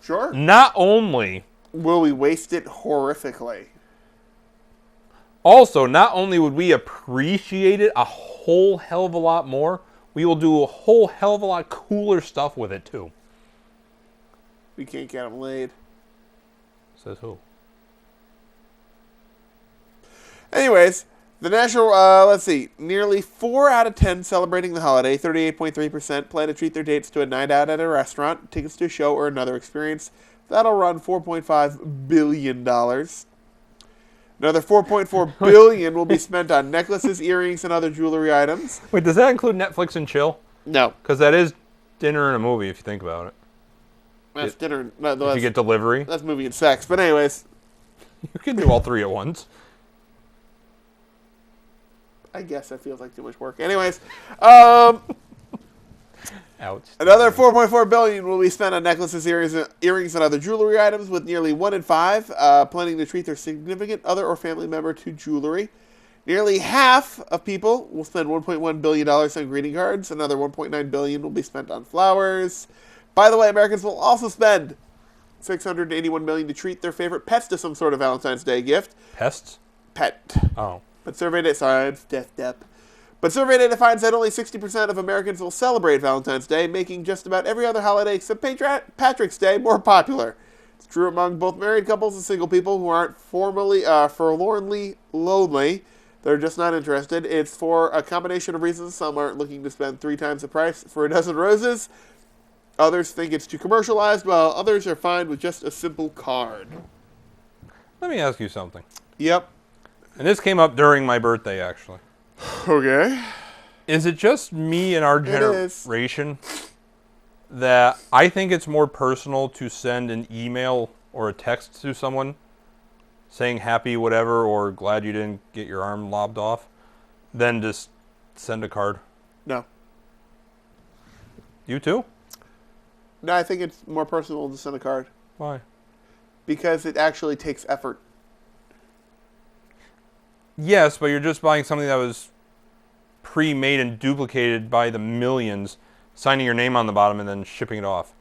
Sure. Not only Will we waste it horrifically? Also, not only would we appreciate it a whole hell of a lot more, we will do a whole hell of a lot cooler stuff with it too. We can't get them laid. Says who? Anyways, the national, let's see, nearly 4 out of 10 celebrating the holiday, 38.3%, plan to treat their dates to a night out at a restaurant, tickets to a show, or another experience. That'll run $4.5 billion. Another $4.4 billion will be spent on necklaces, earrings, and other jewelry items. Wait, does that include Netflix and chill? No. Because that is dinner and a movie if you think about it. That's dinner. No, If that's, you get delivery, that's movie and sex. But anyways, you can do all three at once. I guess that feels like too much work. Anyways, Ouch. another $4.4 billion will be spent on necklaces, earrings, and other jewelry items, with nearly 1 in 5 planning to treat their significant other or family member to jewelry. Nearly half of people will spend $1.1 billion on greeting cards. Another $1.9 billion will be spent on flowers. By the way, Americans will also spend $681 million to treat their favorite pets to some sort of Valentine's Day gift. Pests? Pet. Oh. But survey data, sorry, I'm deaf. But survey data finds that only 60% of Americans will celebrate Valentine's Day, making just about every other holiday except Patrick's Day more popular. It's true among both married couples and single people who aren't forlornly lonely. They're just not interested. It's for a combination of reasons. Some aren't looking to spend 3 times the price for a dozen roses. Others think it's too commercialized, while others are fine with just a simple card. Let me ask you something. Yep. And this came up during my birthday, actually. Okay. Is it just me and our It is. generation that I think it's more personal to send an email or a text to someone saying happy whatever or glad you didn't get your arm lobbed off than just send a card? No. You too? No, I think it's more personal to send a card. Why? Because it actually takes effort. Yes, but you're just buying something that was pre-made and duplicated by the millions, signing your name on the bottom and then shipping it off.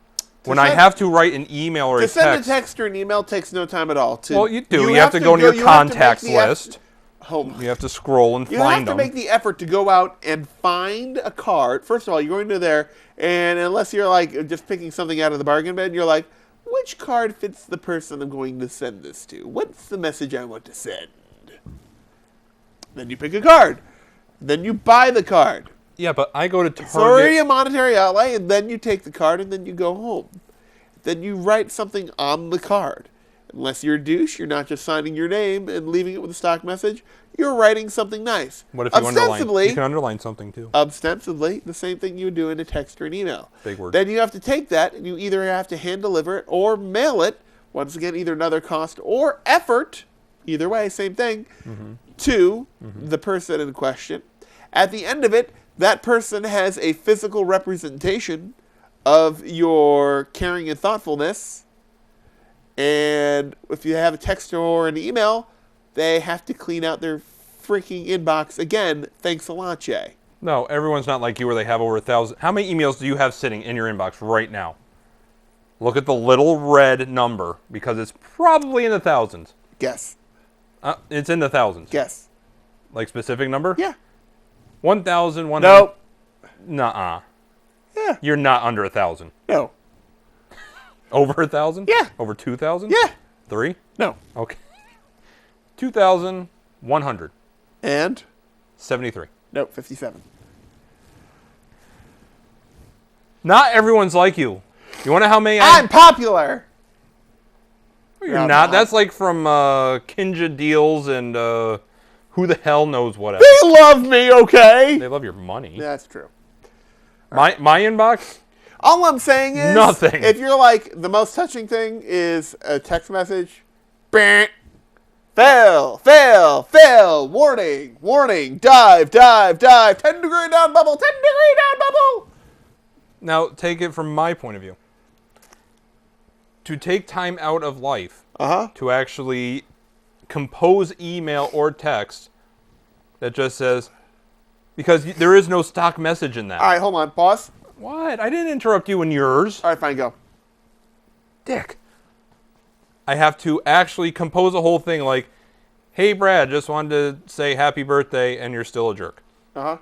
When I send- have to write an email or To a send text, a text or an email takes no time at all. well, you do. You have to go into your you have to make contacts the eff- list. Home. You have to scroll and You have find to them. make the effort to go out and find a card. First of all, you're going to there, and unless you're like just picking something out of the bargain bin, you're like, which card fits the person I'm going to send this to? What's the message I want to send? Then you pick a card. Then you buy the card. Yeah, but I go to Target. It's already a monetary outlay, and then you take the card, and then you go home. Then you write something on the card. Unless you're a douche, you're not just signing your name and leaving it with a stock message. You're writing something nice. What if you underline? Ostensibly, You can underline something too. ostensibly, the same thing you would do in a text or an email. Big word. Then you have to take that, and you either have to hand deliver it or mail it. Once again, either another cost or effort. Either way, same thing. To the person in question. At the end of it, that person has a physical representation of your caring and thoughtfulness. And if you have a text or an email, they have to clean out their freaking inbox again. Thanks a lot, Jay. No, everyone's not like you where they have over 1,000. How many emails do you have sitting in your inbox right now? Look at the little red number because it's probably in the thousands. Guess. It's in the thousands. Guess. Like specific number? Yeah. 1,100. Nope. Nuh-uh. Yeah. You're not under 1,000. No. Over 1,000? Yeah. Over 2,000? Yeah. 3? No. Okay. 2,173. And? Nope, 57. Not everyone's like you. You want to know how many? I'm popular! You're I'm not. not. That's like from Kinja Deals and who the hell knows what else. They love me, okay? They love your money. That's true. My inbox? All I'm saying is, Nothing. if you're like, the most touching thing is a text message. Bang. Fail, warning, dive, 10-degree down bubble, 10-degree down bubble. Now, take it from my point of view. To take time out of life to actually compose email or text that just says, because there is no stock message in that. All right, hold on, pause. What? I didn't interrupt you in yours. All right, fine, go. Dick. I have to actually compose a whole thing like, hey, Brad, just wanted to say happy birthday, and you're still a jerk. Uh-huh.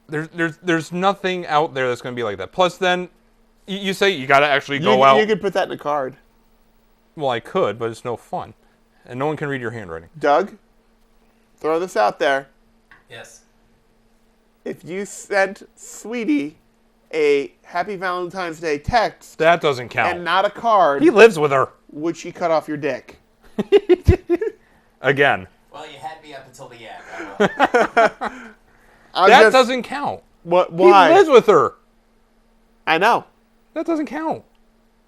There's nothing out there that's going to be like that. Plus, then, you say you got to actually go out. You could put that in a card. Well, I could, but it's no fun. And no one can read your handwriting. Doug, throw this out there. Yes. If you sent Sweetie a Happy Valentine's Day text That doesn't count. and not a card, He lives with her. would she cut off your dick? Again. Well, you had me up until the end. That doesn't count. What? Why? He lives with her. I know. That doesn't count.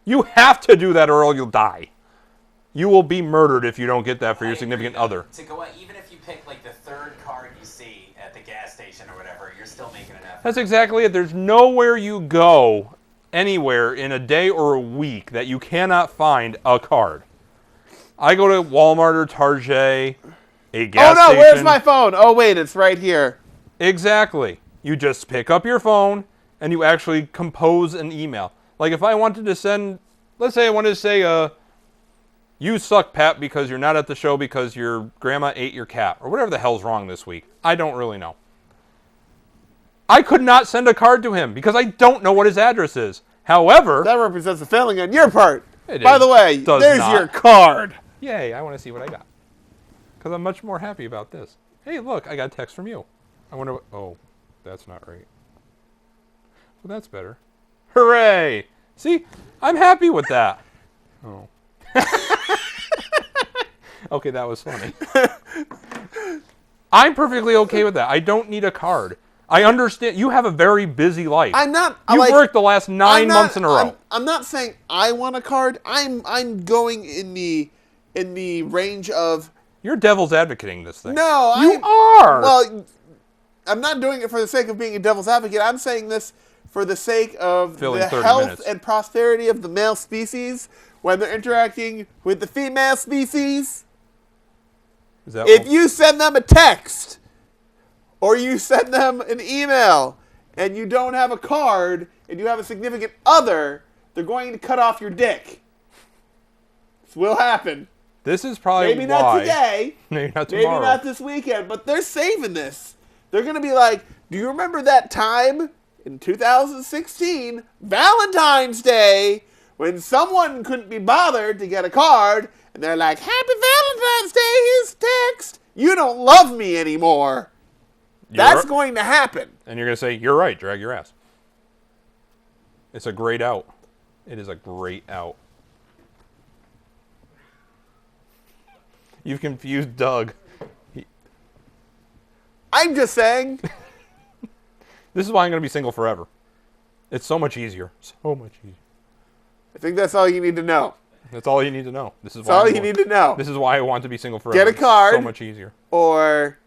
You have to do that or you'll die. You will be murdered if you don't get that for your significant other. To go out, even if you pick like the third card you see at the gas station or whatever, you're still making an effort. That's exactly it. There's nowhere you go, anywhere in a day or a week that you cannot find a card. I go to Walmart or Target, a gas station. Where's my phone? Oh, wait, it's right here. Exactly. You just pick up your phone and you actually compose an email. Like if I wanted to send, let's say I wanted to say, you suck, Pat, because you're not at the show because your grandma ate your cat, or whatever the hell's wrong this week. I don't really know. I could not send a card to him because I don't know what his address is. However, That represents a failing on your part. It By is. the way, Does there's not. your card. yay, I want to see what I got. Because I'm much more happy about this. Hey, look, I got a text from you. I wonder what, oh, that's not right. Well, that's better. Hooray! See, I'm happy with that. Oh. Okay, that was funny. I'm perfectly okay with that. I don't need a card. I understand. You have a very busy life. I'm not. You've worked the last 9 months in a row. I'm not saying I want a card. I'm going in the range of. You're devil's advocating this thing. No, You are. Well, I'm not doing it for the sake of being a devil's advocate. I'm saying this for the sake of Filling the 30 health minutes. and prosperity of the male species when they're interacting with the female species. Is that If you send them a text or you send them an email and you don't have a card and you have a significant other, they're going to cut off your dick. This will happen. this is probably Maybe why. not today. Maybe not Maybe tomorrow. not this weekend, but they're saving this. They're going to be like, do you remember that time in 2016, Valentine's Day, when someone couldn't be bothered to get a card, and they're like, Happy Valentine's Day, here's text. You don't love me anymore. That's going to happen. And you're going to say, you're right, drag your ass. It's a great out. It is a great out. You've confused Doug. I'm just saying. This is why I'm going to be single forever. It's so much easier. So much easier. I think that's all you need to know. That's all you need to know. This is That's all you need to know. This is why I want to be single forever. Get a It's card. so much easier. Or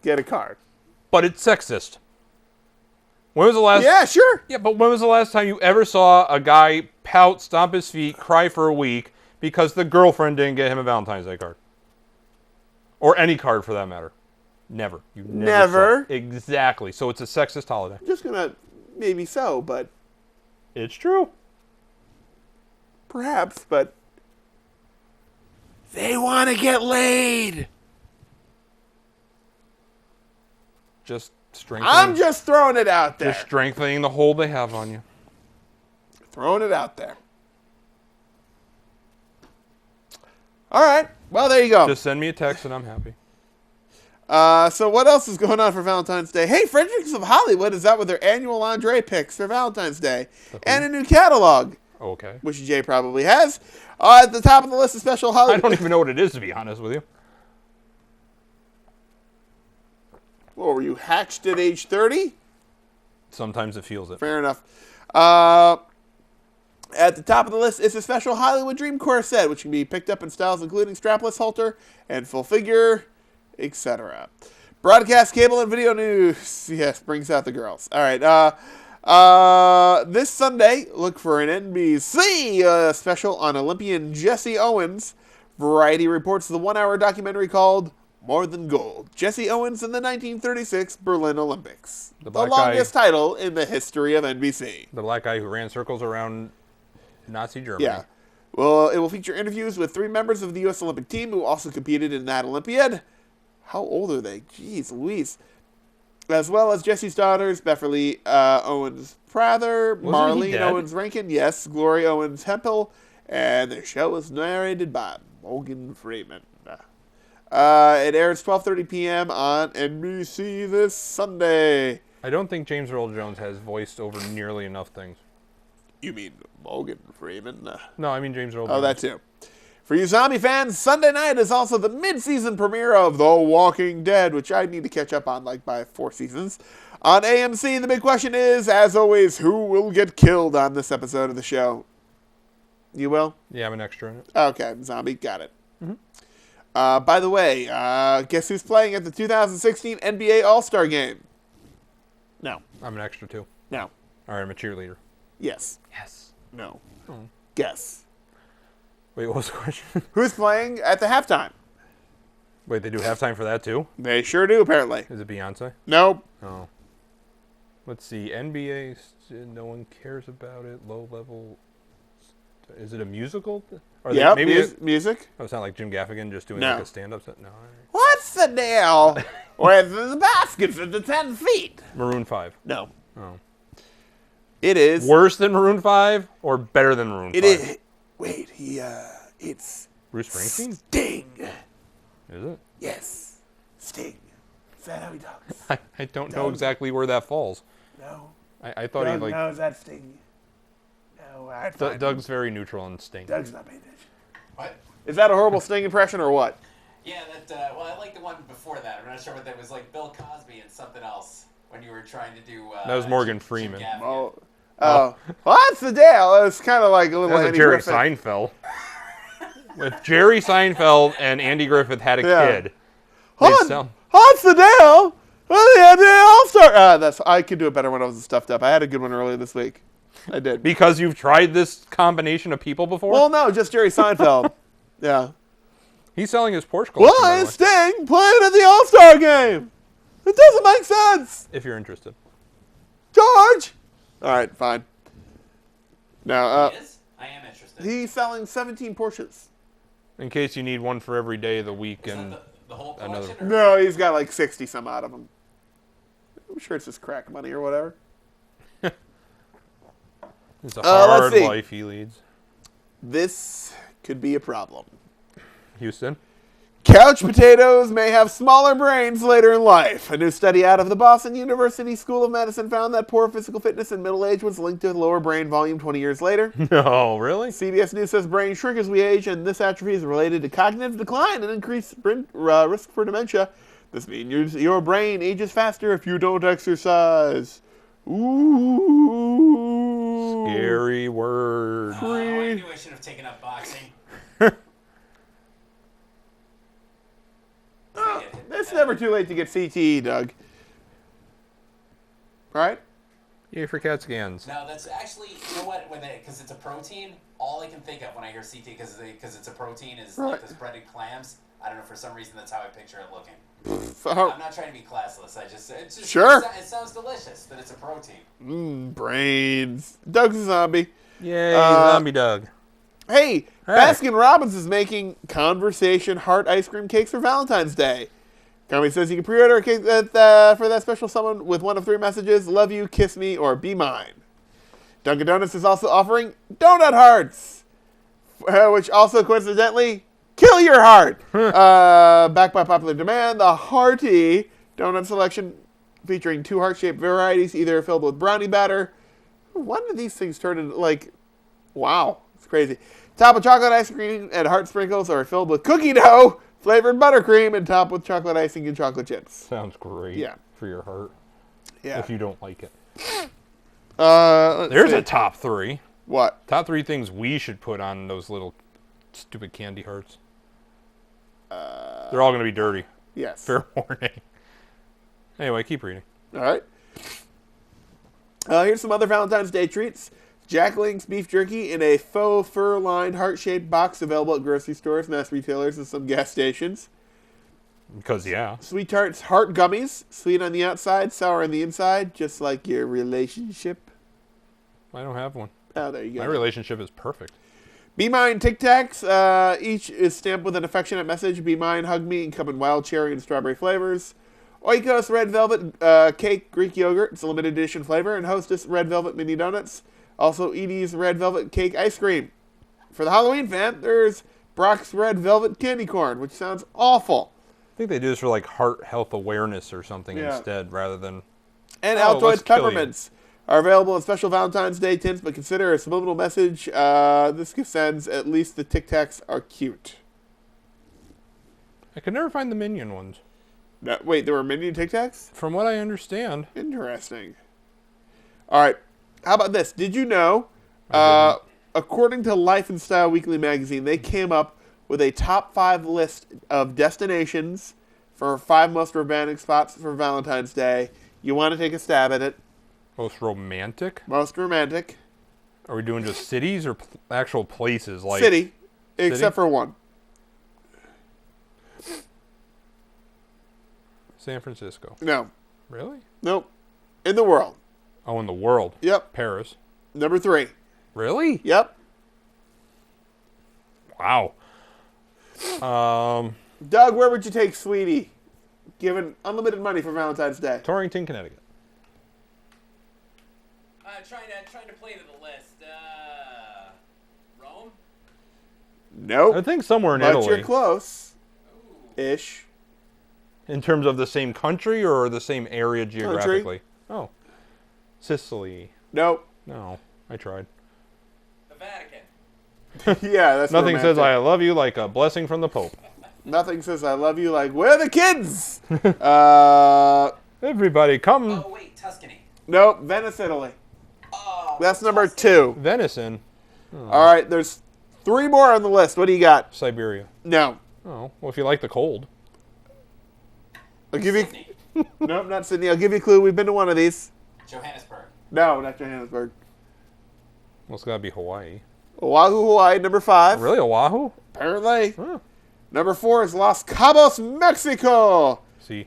get a card. But it's sexist. When was the last? Yeah, sure. Yeah, but when was the last time you ever saw a guy pout, stomp his feet, cry for a week because the girlfriend didn't get him a Valentine's Day card? Or any card for that matter. Never. You Never. saw it. Exactly. So it's a sexist holiday. Just gonna, maybe so, but It's true. perhaps, but they want to get laid. Just strengthening. I'm just throwing it out there. just strengthening the hold they have on you. Throwing it out there. All right. Well, there you go. Just send me a text and I'm happy. So what else is going on for Valentine's Day? Hey, Fredericks of Hollywood is out with their annual lingerie picks for Valentine's Day. And a new catalog, Okay. which Jay probably has. At the top of the list is special I Hollywood. don't even know what it is, to be honest with you. What, were you hatched at age 30? Sometimes it feels it. Fair enough. At the top of the list is a special Hollywood Dream corset, which can be picked up in styles including strapless halter and full figure, etc. Broadcast, cable, and video news. Yes, brings out the girls. All right. This Sunday, look for an NBC special on Olympian Jesse Owens. Variety reports the 1-hour documentary called More Than Gold. Jesse Owens in the 1936 Berlin Olympics. The black longest title in the history of NBC. The black guy who ran circles around Nazi Germany. Yeah. Well, it will feature interviews with 3 members of the U.S. Olympic team who also competed in that Olympiad. How old are they? Jeez Louise. As well as Jesse's daughters, Beverly Owens-Prather, Wasn't he Marlene dead? Owens-Rankin, yes, Glory Owens-Hempel, and the show was narrated by Morgan Freeman. It airs 12:30 p.m. on NBC this Sunday. I don't think James Earl Jones has voiced over nearly enough things. You mean Morgan Freeman? No, I mean James Earl Jones. Oh, that too. For you zombie fans, Sunday night is also the mid-season premiere of The Walking Dead, which I need to catch up on like by 4 seasons. On AMC, the big question is, as always, who will get killed on this episode of the show? You will? Yeah, I'm an extra in it. Okay, zombie, got it. By the way, guess who's playing at the 2016 NBA All-Star Game? No. I'm an extra too. No. All right, I'm a cheerleader. Yes. Yes. No. Guess. Wait, what was the question? Who's playing at the halftime? Wait, they do halftime for that too? They sure do, apparently. Is it Beyonce? Nope. Oh. Let's see. NBA, no one cares about it. Low level. Is it a musical? Or Yep, maybe music. Oh, it's not like Jim Gaffigan just doing No. like a stand-up set? No. What's the deal with the baskets at the 10 feet? Maroon 5. No. Oh. It is. Worse than Maroon 5 or better than Maroon 5? It is. Wait, it's Bruce Springsteen? Sting. Is it? Yes. Sting. Is that how he talks? I don't know exactly where that falls. No. I thought he like... No, is that Sting? No, Doug's very neutral on Sting. Doug's not paying attention. What? Is that a horrible Sting impression or what? Yeah, well, I like the one before that. I'm not sure what that was, like Bill Cosby and something else when you were trying to do. That was Morgan Jim Freeman. Gaffigan. Oh. What's the deal? It was kind of like a little That was a Andy Jerry Griffith. Seinfeld. If Jerry Seinfeld and Andy Griffith had a kid, they'd sell. What's the deal? Well, the All-Star. I could do it better when I was stuffed up. I had a good one earlier this week. I did. Because you've tried this combination of people before? Well, no, just Jerry Seinfeld. Yeah. He's selling his Porsche collection, by Why the is way, Sting playing at the All-Star game? It doesn't make sense. if you're interested. George! All right, fine. Now, He is? I am interested. he's selling 17 Porsches. In case you need one for every day of the week. Is And that the whole another- collection? Or? No, he's got like 60 some odd of them. I'm sure it's just crack money or whatever. it's a let's hard see. life he leads. This could be a problem. Houston? Couch potatoes may have smaller brains later in life. A new study out of the Boston University School of Medicine found that poor physical fitness in middle age was linked to lower brain volume 20 years later. No, really? CBS News says brain shrink as we age, and this atrophy is related to cognitive decline and increased risk for dementia. This means your brain ages faster if you don't exercise. Ooh. Scary word. I knew I should have taken up boxing. It's never too late to get CTE, Doug. Right? Yay for CAT scans. No, that's actually, you know what? Because it's a protein, all I can think of when I hear CT, because it's a protein, is like Right. the breaded clams. I don't know, for some reason that's how I picture it looking. So, I'm not trying to be classless. It's just Sure. It sounds delicious that it's a protein. brains. Doug's a zombie. Yay, Zombie Doug. Hey, Baskin Robbins is making Conversation Heart ice cream cakes for Valentine's Day. Company says you can pre-order a cake for that special someone with one of 3 messages: love you, kiss me, or be mine. Dunkin' Donuts is also offering donut hearts, which also coincidentally kill your heart. Backed by popular demand, the Hearty donut selection featuring 2 heart-shaped varieties, either filled with brownie batter. When did these things turn into, like, wow, it's crazy. Top with chocolate ice cream and heart sprinkles, are filled with cookie dough, flavored buttercream, and topped with chocolate icing and chocolate chips. Sounds great. Yeah. For your heart. Yeah. If you don't like it. Let's There's see. a top 3. What? Top 3 things we should put on those little stupid candy hearts. They're all going to be dirty. Yes. Fair warning. Anyway, keep reading. All right. Here's some other Valentine's Day treats. Jack Link's beef jerky in a faux fur-lined heart-shaped box, available at grocery stores, mass retailers, and some gas stations. Because, yeah. Sweet Tarts heart gummies, sweet on the outside, sour on the inside, just like your relationship. I don't have one. Oh, there you go. My relationship is perfect. Be Mine Tic Tacs. Each is stamped with an affectionate message. Be Mine, hug me, and come in wild cherry and strawberry flavors. Oikos Red Velvet Cake Greek Yogurt. It's a limited edition flavor. And Hostess Red Velvet Mini Donuts. Also, Edie's Red Velvet Cake Ice Cream. For the Halloween fan, there's Brock's Red Velvet Candy Corn, which sounds awful. I think they do this for like heart health awareness or something Yeah. instead, rather than. And Oh, let's Altoids kill you. Peppermints are available in special Valentine's Day tints, but consider a subliminal message. This gift sends, at least the Tic Tacs are cute. I could never find the Minion ones. No, wait, there were Minion Tic Tacs? From what I understand, Interesting. All right. How about this? Did you know, according to Life and Style Weekly magazine, they came up with a top 5 list of destinations for 5 most romantic spots for Valentine's Day. You want to take a stab at it? most romantic. Most romantic. Are we doing just cities or actual places? Like City, except for one. San Francisco. No. Really? Nope. In the world. Oh, in the world. Yep. Paris. Number 3. Really? Yep. Wow. Doug, where would you take Sweetie, given unlimited money for Valentine's Day? Torrington, Connecticut. Trying to play to the list. Rome? Nope. I think somewhere in But Italy. you're close. Ish. In terms of the same country or the same area geographically? Oh. Sicily. Nope. No. I tried. The Vatican. Yeah, that's Nothing romantic. says I love you like a blessing from the Pope. Nothing says I love you like, where are the kids? Everybody come. Oh, wait, Tuscany. Nope. Venice, Italy. Oh, That's number 2. Venison. All right, there's 3 more on the list. What do you got? Siberia. No. Oh, well, if you like the cold. I'll give you. Sydney. Nope, not Sydney. I'll give you a clue. We've been to one of these. Johannesburg. No, not Johannesburg. Well, it's got to be Hawaii. Oahu, Hawaii, number 5. Really? Oahu? Apparently. Huh. Number 4 is Los Cabos, Mexico. See.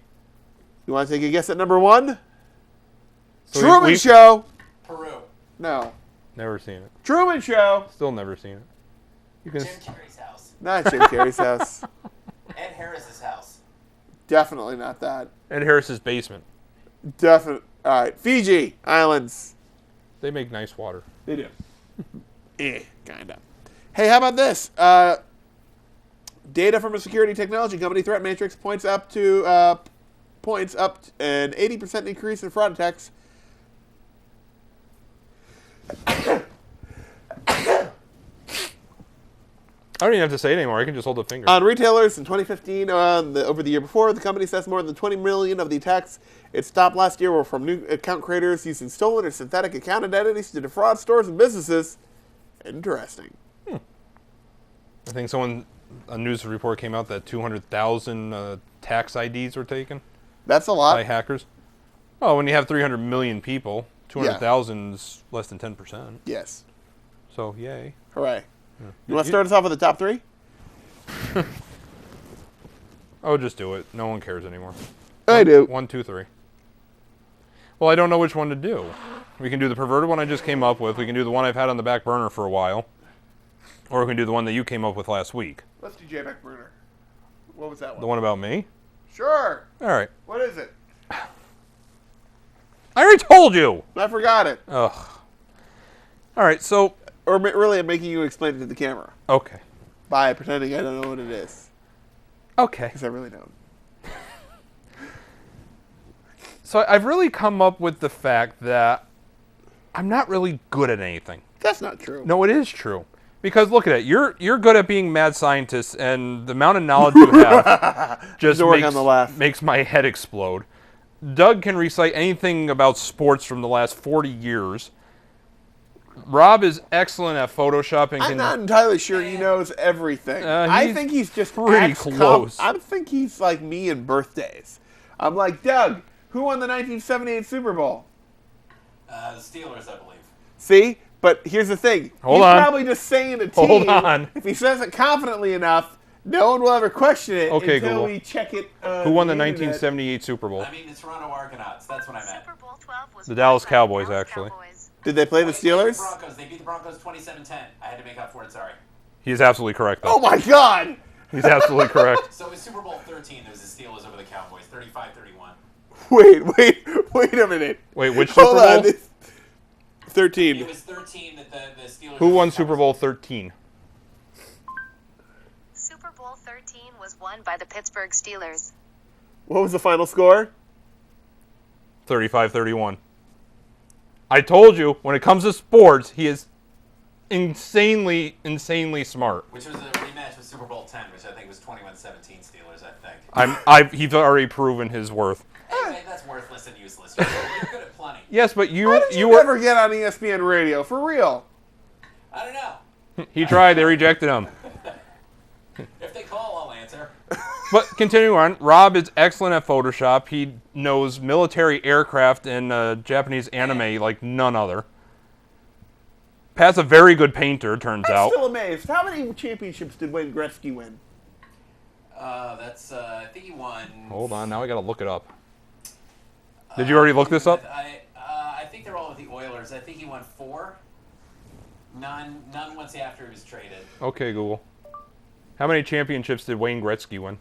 You want to take a guess at number 1? So Truman we- Show. Peru. No. Never seen it. Truman Show. Still never seen it. You can. Jim Carrey's house. Not Jim Carrey's house. Ed Harris's house. Definitely not that. Ed Harris's basement. Definitely. All right. Fiji Islands. They make nice water. They do. Kind of. Hey, how about this? Data from a security technology company, Threat Matrix, points up an 80% increase in fraud attacks. I don't even have to say it anymore. I can just hold the finger. On retailers in 2015, over the year before, the company says more than 20 million of the attacks it stopped last year were from new account creators using stolen or synthetic account identities to defraud stores and businesses. Interesting. I think a news report came out that 200,000 tax IDs were taken That's a by lot. hackers. Oh, when you have 300 million people, 200,000 is less than 10%. Yes. So, yay. Hooray. You want to start us off with the top 3? Oh, just do it. No one cares anymore. I do. 1, 2, 3. Well, I don't know which one to do. We can do the perverted one I just came up with. We can do the one I've had on the back burner for a while. Or we can do the one that you came up with last week. Let's do J Back Burner. What was that one? The one about me? Sure. All right. What is it? I already told you! I forgot it. Ugh. All right, so... Or really, I'm making you explain it to the camera Okay. by pretending I don't know what it is. Okay. Because I really don't. So I've really come up with the fact that I'm not really good at anything. That's not true. No, it is true. Because look at it. You're good at being mad scientist, and the amount of knowledge you have just To work on the laugh. makes my head explode. Doug can recite anything about sports from the last 40 years. Rob is excellent at Photoshop and I'm can... not entirely sure he knows everything. I he's think he's just pretty close. I think he's like me in birthdays. I'm like, Doug, who won the 1978 Super Bowl? The Steelers, I believe. See? But here's the thing. Hold he's on. probably just saying a team. Hold on. If he says it confidently enough, no one will ever question it Okay, until Google. we check it. Who won the internet. 1978 Super Bowl? I mean, the Toronto Argonauts. That's what I meant. Super Bowl 12 was The Dallas won by the Cowboys, Dallas actually. Cowboys. Did they play the They beat the Steelers? Broncos. They beat the Broncos 27-10. I had to make up for it, sorry. He's absolutely correct, though. Oh my God! He's absolutely correct. So in Super Bowl 13, there was the Steelers over the Cowboys, 35-31. Wait a minute. Wait, which Super Hold Bowl? on. 13. It was 13 that the Steelers... Who won Super Bowl 13? Super Bowl 13 was won by the Pittsburgh Steelers. What was the final score? 35-31. I told you, when it comes to sports, he is insanely smart. Which was a rematch with Super Bowl 10, which I think was 21-17 Steelers, I think. He's already proven his worth. Anyway, that's worthless and useless. You're good at plenty. Yes, but How you did you were. never get on ESPN radio? For real? I don't know. He tried. They rejected him. If they call, I'll answer. But continuing on, Rob is excellent at Photoshop. He knows military aircraft and Japanese anime like none other. Pat's a very good painter, turns I'm out. still amazed. How many championships did Wayne Gretzky win? I think he won... Hold on, now I gotta look it up. Did you already look this up? I think they're all with the Oilers. I think he won 4. None once after he was traded. Okay, Google. How many championships did Wayne Gretzky win?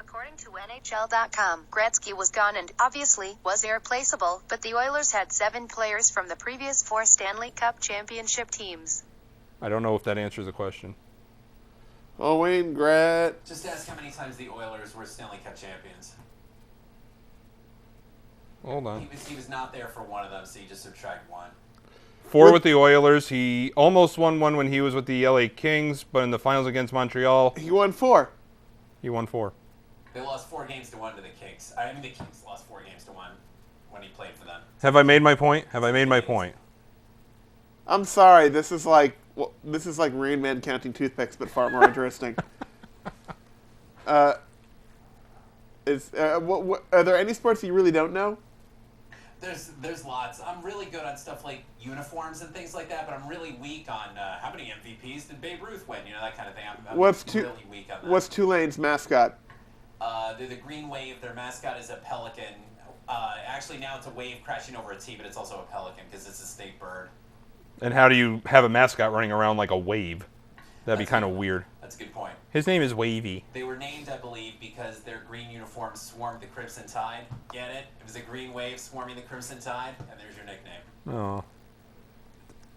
According to NHL.com, Gretzky was gone and, obviously, was irreplaceable, but the Oilers had 7 players from the previous 4 Stanley Cup championship teams. I don't know if that answers the question. Oh, Wayne Gret. Just ask how many times the Oilers were Stanley Cup champions. Hold on. He was not there for one of them, so you just subtract 1. 4 with the Oilers. He almost won one when he was with the LA Kings, but in the finals against Montreal, He won 4. he won 4. They lost 4 games to 1 to the Kings. I mean, the Kings lost 4 games to 1 when he played for them. Have I made my point? Have I made my point? I'm sorry. This is like Rain Man counting toothpicks, but far more interesting. Are there any sports you really don't know? There's lots. I'm really good on stuff like uniforms and things like that, but I'm really weak on how many MVPs did Babe Ruth win? You know, that kind of thing. I'm really weak on that. What's Tulane's mascot? They're the Green Wave. Their mascot is a pelican. Actually, now it's a wave crashing over a T, but it's also a pelican because it's a state bird. And how do you have a mascot running around like a wave? That'd be kind of weird. That's a good point. His name is Wavy. They were named, I believe, because their green uniforms swarmed the Crimson Tide. Get it? It was a green wave swarming the Crimson Tide, and there's your nickname. Oh.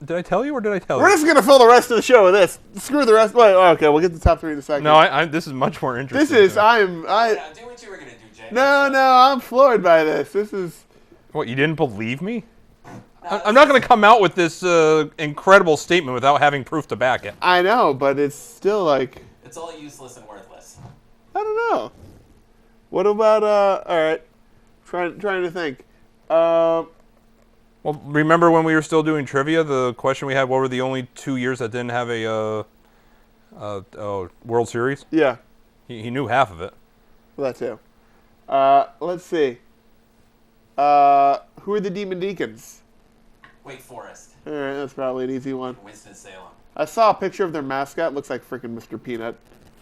Did I tell you or did I tell We're you? just gonna fill the rest of the show with this. Screw the rest. Wait, okay, we'll get to the top 3 in a second. No, this is much more interesting. This is to me. I. Do what you were gonna do, Jay. No, I'm floored by this. This is. What, you didn't believe me? No, I'm not going to come out with this incredible statement without having proof to back it. I know, but it's still like. It's all useless and worthless. I don't know. What about all right? Trying to think. Well, remember when we were still doing trivia? The question we had: what were the only 2 years that didn't have a World Series? Yeah, He knew half of it. that too. Let's see. Who are the Demon Deacons? Wake Forest, All right, that's probably an easy one. Winston-Salem. I saw a picture of their mascot. Looks like freaking Mr. Peanut.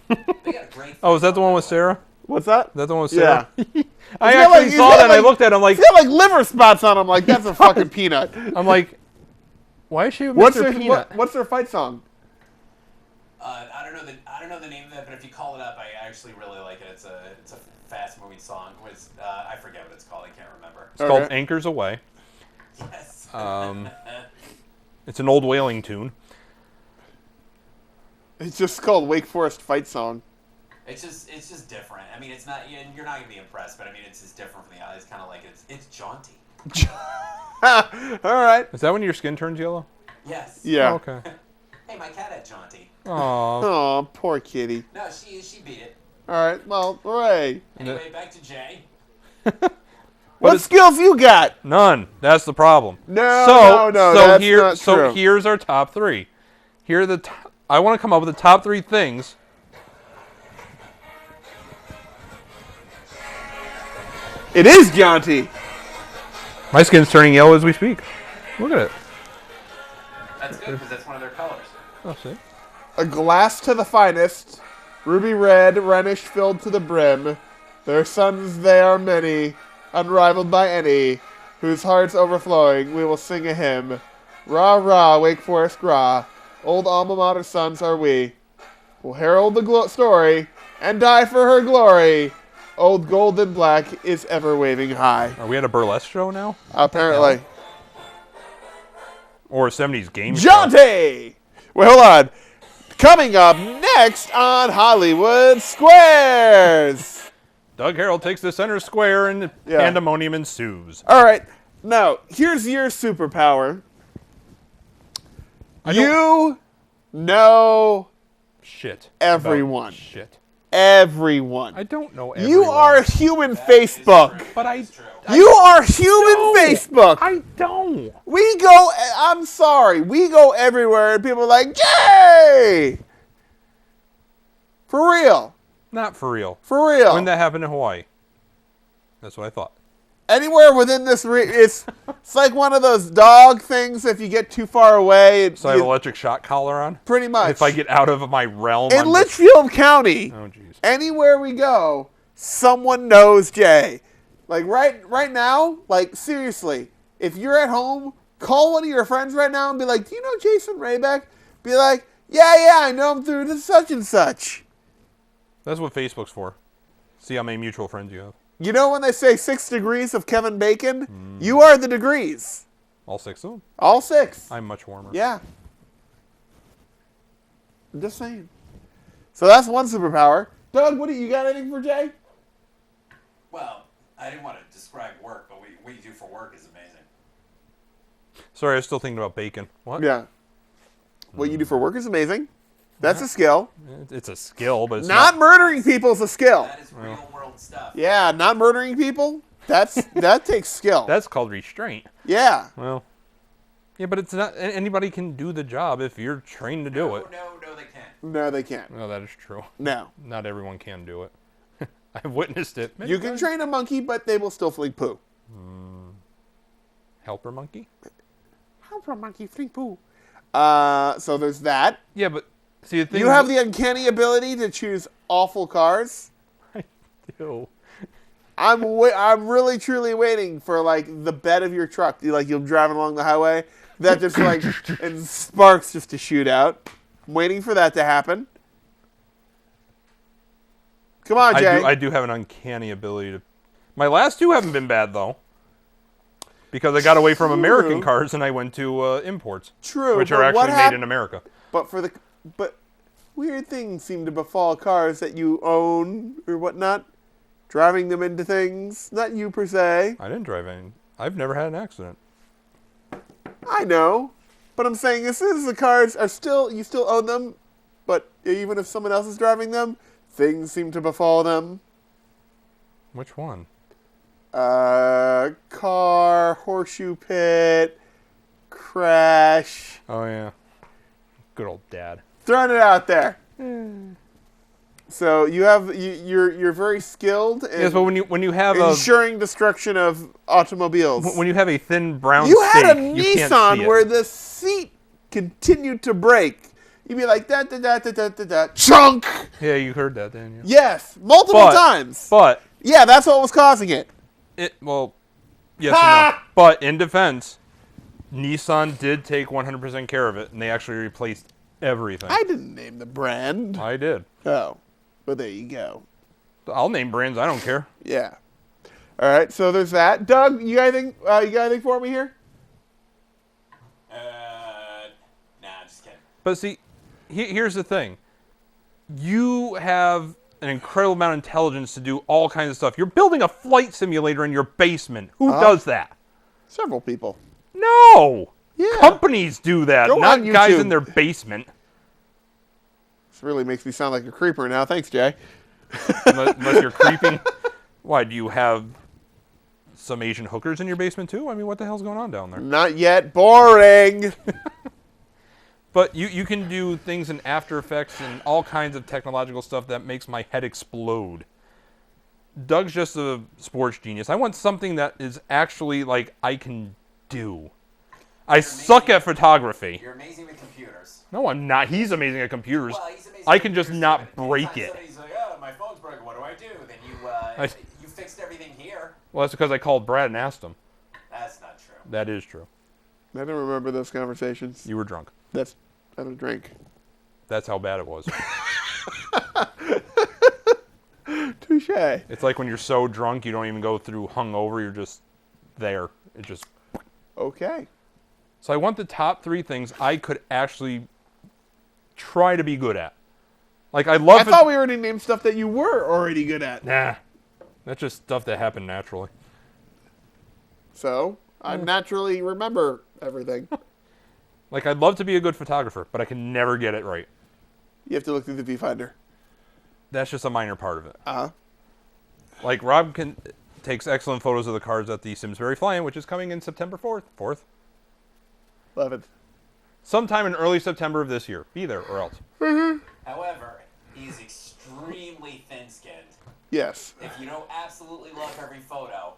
They got a great. Oh, is that the one with Sarah? What's that? Is that the one with Sarah? Yeah. I got actually like- saw he's got that and I like- looked at him like, He's got like liver spots on him. Like that's a fucking peanut. I'm like, why is she with Mr. Peanut? What's their fight song? I don't know the name of that, but if you call it up, I actually really like it. It's a fast moving song. I forget what it's called. I can't remember. It's called Okay. Anchors Away. Yes. It's an old whaling tune. It's just called Wake Forest Fight Song. It's just different. I mean, it's not. You're not gonna be impressed, but I mean, it's just different from the others. Kind of like it's jaunty. All right. Is that when your skin turns yellow? Yes. Yeah. Oh, okay. Hey, my cat had jaunty. Aw. Oh, poor kitty. No, she beat it. All right. Well, hooray. Anyway, back to Jay. What skills you got? None. That's the problem. No, So that's not true. here's our top 3. Here are the. I want to come up with the top 3 things. It is jaunty. My skin's turning yellow as we speak. Look at it. That's good because that's one of their colors. Oh, see. A glass to the finest, ruby red, Rhenish filled to the brim. Their sons they are many, unrivaled by any, whose hearts overflowing we will sing a hymn. Rah, rah, Wake Forest, rah. old alma mater sons are we. We'll herald the story and die for her glory. Old golden black is ever waving high. Are we at a burlesque show now? Apparently. Or a 70s game show? Jonte! Wait, hold on. Coming up next on Hollywood Squares. Doug Harrell takes the center square and pandemonium ensues. All right. Now, here's your superpower. You know Shit. everyone. About shit. Everyone. I don't know everyone. You are human Facebook. But I... You are human Facebook. I don't. We go, I'm sorry, we go everywhere and people are like, Jay! For real. Not for real. For real. When that happened in Hawaii. That's what I thought. Anywhere within this, it's like one of those dog things. If you get too far away, So I have an electric shock collar on? pretty much. If I get out of my realm... in I'm just- Litchfield County, Oh, jeez. anywhere we go, someone knows Jay. Like right now, like seriously, if you're at home, call one of your friends right now and be like, "Do you know Jason Raybeck?" Be like, "Yeah, I know him through the such and such." That's what Facebook's for. See how many mutual friends you have. You know when they say 6 degrees of Kevin Bacon? You are the degrees. All 6 of them? All 6. I'm much warmer. Yeah. I'm just saying. So that's one superpower. Doug, what do you got anything for Jay? Well, I didn't want to describe work, but what you do for work is amazing. Sorry, I was still thinking about bacon. What? Yeah. What you do for work is amazing. That's a skill. It's a skill, but it's Not murdering people is a skill. That is real world stuff. Yeah, not murdering people. That takes skill. That's called restraint. Yeah. Well, yeah, but it's not... Anybody can do the job if you're trained to do it. No, they can't. No, they can't. No, that is true. No. Not everyone can do it. I've witnessed it. You can train a monkey, but they will still fling poo. Helper monkey? Help a monkey fling poo. So there's that. Yeah, but see the thing. You have the uncanny ability to choose awful cars. I do. I'm really truly waiting for like the bed of your truck. You're driving along the highway, that just like and sparks just to shoot out. I'm waiting for that to happen. Come on, Jay. I do have an uncanny ability to. My last 2 haven't been bad though. Because I got away from American cars and I went to imports. True, Which are but what actually made in America. But weird things seem to befall cars that you own or whatnot. Driving them into things. Not you per se. I didn't drive any. I've never had an accident. I know. But I'm saying as soon as the cars are you still own them, but even if someone else is driving them, things seem to befall them. Which one? Car, horseshoe pit, crash. Oh yeah. Good old dad. Throwing it out there. So you're very skilled in Yes, but when you have ensuring destruction of automobiles. when you have a thin brown You had a steak, you can't see Nissan it. where the seat continued to break. You'd be like da da da da da da da chunk. Yeah, you heard that, didn't you? Yes, multiple times. But Yeah, that's what was causing it. yes and no. But in defense, Nissan did take 100% care of it, and they actually replaced everything. I didn't name the brand. I did. Oh, well there you go. I'll name brands. I don't care. Yeah. All right, so there's that. Doug, you got anything for me here? Nah, just kidding. But see, here's the thing. You have an incredible amount of intelligence to do all kinds of stuff. You're building a flight simulator in your basement. Who does that? Several people. No. Yeah. Companies do that, Go not on guys YouTube. in their basement. This really makes me sound like a creeper now. Thanks, Jay. Unless you're creeping. Why, do you have some Asian hookers in your basement too? I mean, what the hell's going on down there? Not yet. Boring. But you can do things in After Effects and all kinds of technological stuff that makes my head explode. Doug's just a sports genius. I want something that is actually like I can do. I suck at photography. You're amazing with computers. No, I'm not. He's amazing at computers. Well, he's amazing I with can just computers, not too. break Anytime it. somebody's like, oh, my phone's broken, what do I do? Then you fixed everything here. Well, that's because I called Brad and asked him. That's not true. That is true. I don't remember those conversations. You were drunk. That's I don't drink. That's how bad it was. Touche. It's like when you're so drunk you don't even go through hungover. You're just there. It just. Okay. So I want the top 3 things I could actually try to be good at. Like I love. I thought we already named stuff that you were already good at. Nah, that's just stuff that happened naturally. So I naturally remember everything. Like I'd love to be a good photographer, but I can never get it right. You have to look through the viewfinder. That's just a minor part of it. Uh-huh. Like Rob takes excellent photos of the cars at the Simsbury Fly-In, which is coming in September 4th. 11th. Sometime in early September of this year. Be there or else. However, he's extremely thin-skinned. Yes. If you don't absolutely love every photo,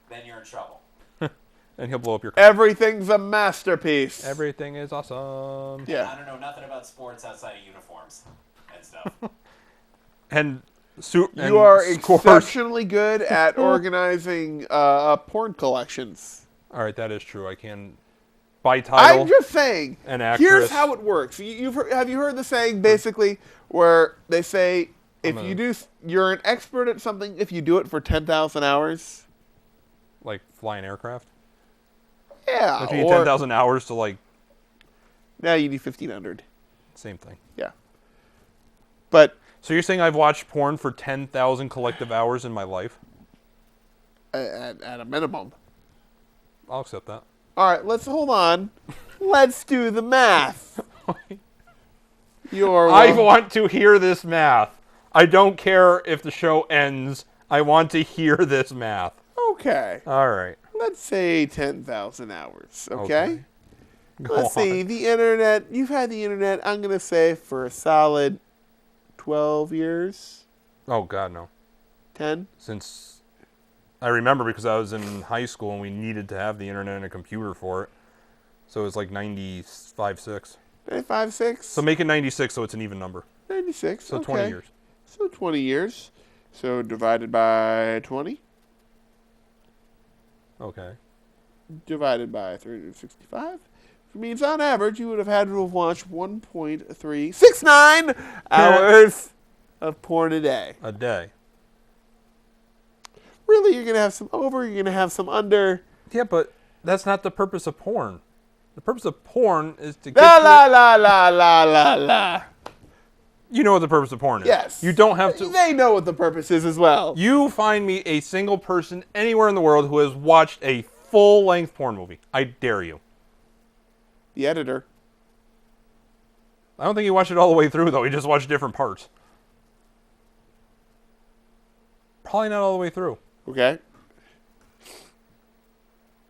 then you're in trouble. And he'll blow up your car. Everything's a masterpiece. Everything is awesome. Yeah. I don't know nothing about sports outside of uniforms and stuff. And You are scores. exceptionally good at organizing porn collections. All right, that is true. I can by title. I'm just saying. and actress. Here's how it works. Have you heard the saying basically where they say you're an expert at something if you do it for 10,000 hours? Like flying aircraft. Yeah. If you need or 10,000 hours to like now you need 1,500. same thing. Yeah. But So you're saying I've watched porn for 10,000 collective hours in my life? at a minimum. I'll accept that. All right, hold on. Let's do the math. I want to hear this math. I don't care if the show ends. I want to hear this math. Okay. All right. Let's say 10,000 hours, okay? Okay. Let's see, the internet, you've had the internet, I'm going to say, for a solid 12 years? Oh, God, no. 10? Since I remember because I was in high school and we needed to have the internet and a computer for it. So it was like 95, 6. 95, 6? So make it 96 so it's an even number. 96, So okay. 20 years. So 20 years. So divided by 20? Okay. Divided by 365? Which means on average you would have had to have watched 1.369 hours of porn a day. A day. Really, you're going to have some over, you're going to have some under. Yeah, but that's not the purpose of porn. The purpose of porn is to get La you- la la la la la la. You know what the purpose of porn is. Yes. You don't have to. They know what the purpose is as well. You find me a single person anywhere in the world who has watched a full-length porn movie. I dare you. The editor. I don't think he watched it all the way through, though. He just watched different parts. Probably not all the way through. Okay.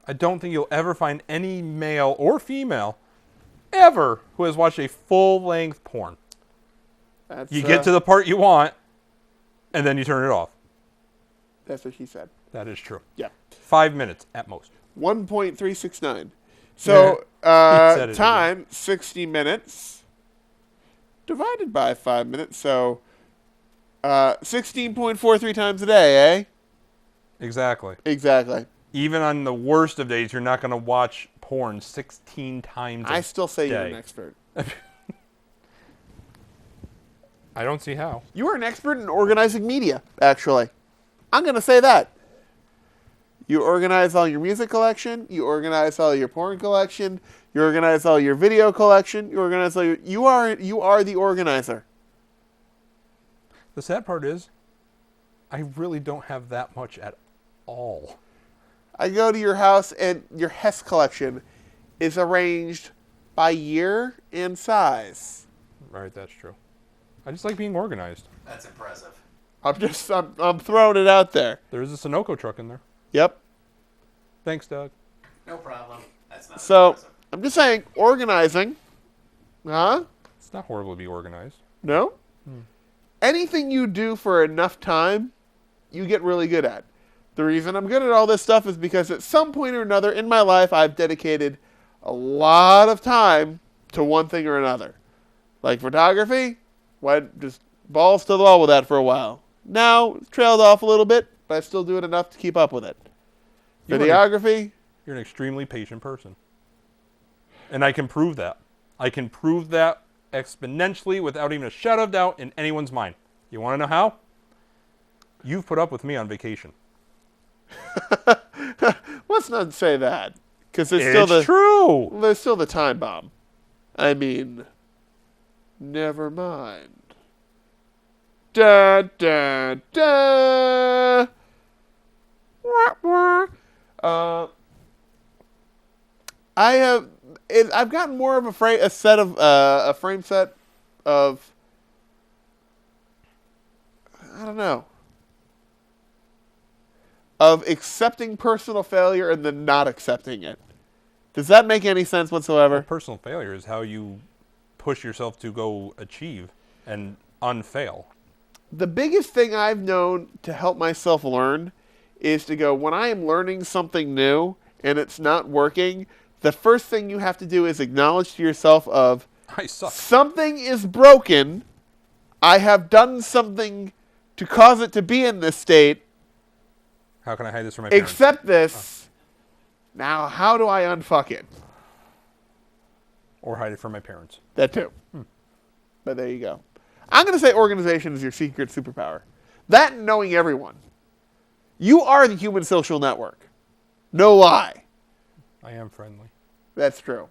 I don't think you'll ever find any male or female ever who has watched a full-length porn. That's, You get to the part you want, and then you turn it off. That's what she said. That is true. Yeah. 5 minutes at most. 1.369. So, said it time, 60 minutes. Divided by 5 minutes, so 16.43 times a day, eh? Exactly. Exactly. Even on the worst of days, you're not going to watch porn 16 times a I still say you're an day. expert. I don't see how. You are an expert in organizing media, actually. I'm going to say that. You organize all your music collection. You organize all your porn collection. You organize all your video collection. You organize all your... You are the organizer. The sad part is, I really don't have that much at all. I go to your house and your Hess collection is arranged by year and size. Right, that's true. I just like being organized. That's impressive. I'm throwing it out there. There's a Sunoco truck in there. Yep. Thanks, Doug. No problem. That's not So, impressive. I'm just saying, organizing. Huh? It's not horrible to be organized. No? Anything you do for enough time, you get really good at. The reason I'm good at all this stuff is because at some point or another in my life, I've dedicated a lot of time to one thing or another. Like photography, went just balls to the wall with that for a while. Now, it's trailed off a little bit, but I still do it enough to keep up with it. You were- Videography, You're an extremely patient person. And I can prove that. I can prove that exponentially without even a shadow of doubt in anyone's mind. You want to know how? You've put up with me on vacation. Let's not say that, because It's true. there's still the time bomb. I mean, never mind. Da da da. Wah, wah. I've gotten more of a frame set of I don't know, of accepting personal failure and then not accepting it. Does that make any sense whatsoever? Personal failure is how you push yourself to go achieve and unfail. The biggest thing I've known to help myself learn is to go, when I am learning something new and it's not working, the first thing you have to do is acknowledge to yourself of, I suck. something is broken. I have done something to cause it to be in this state. How can I hide this from my parents? Accept this. Now, how do I unfuck it? Or hide it from my parents. That too. But there you go. I'm going to say organization is your secret superpower. That and knowing everyone. You are the human social network. No lie. I am friendly. That's true.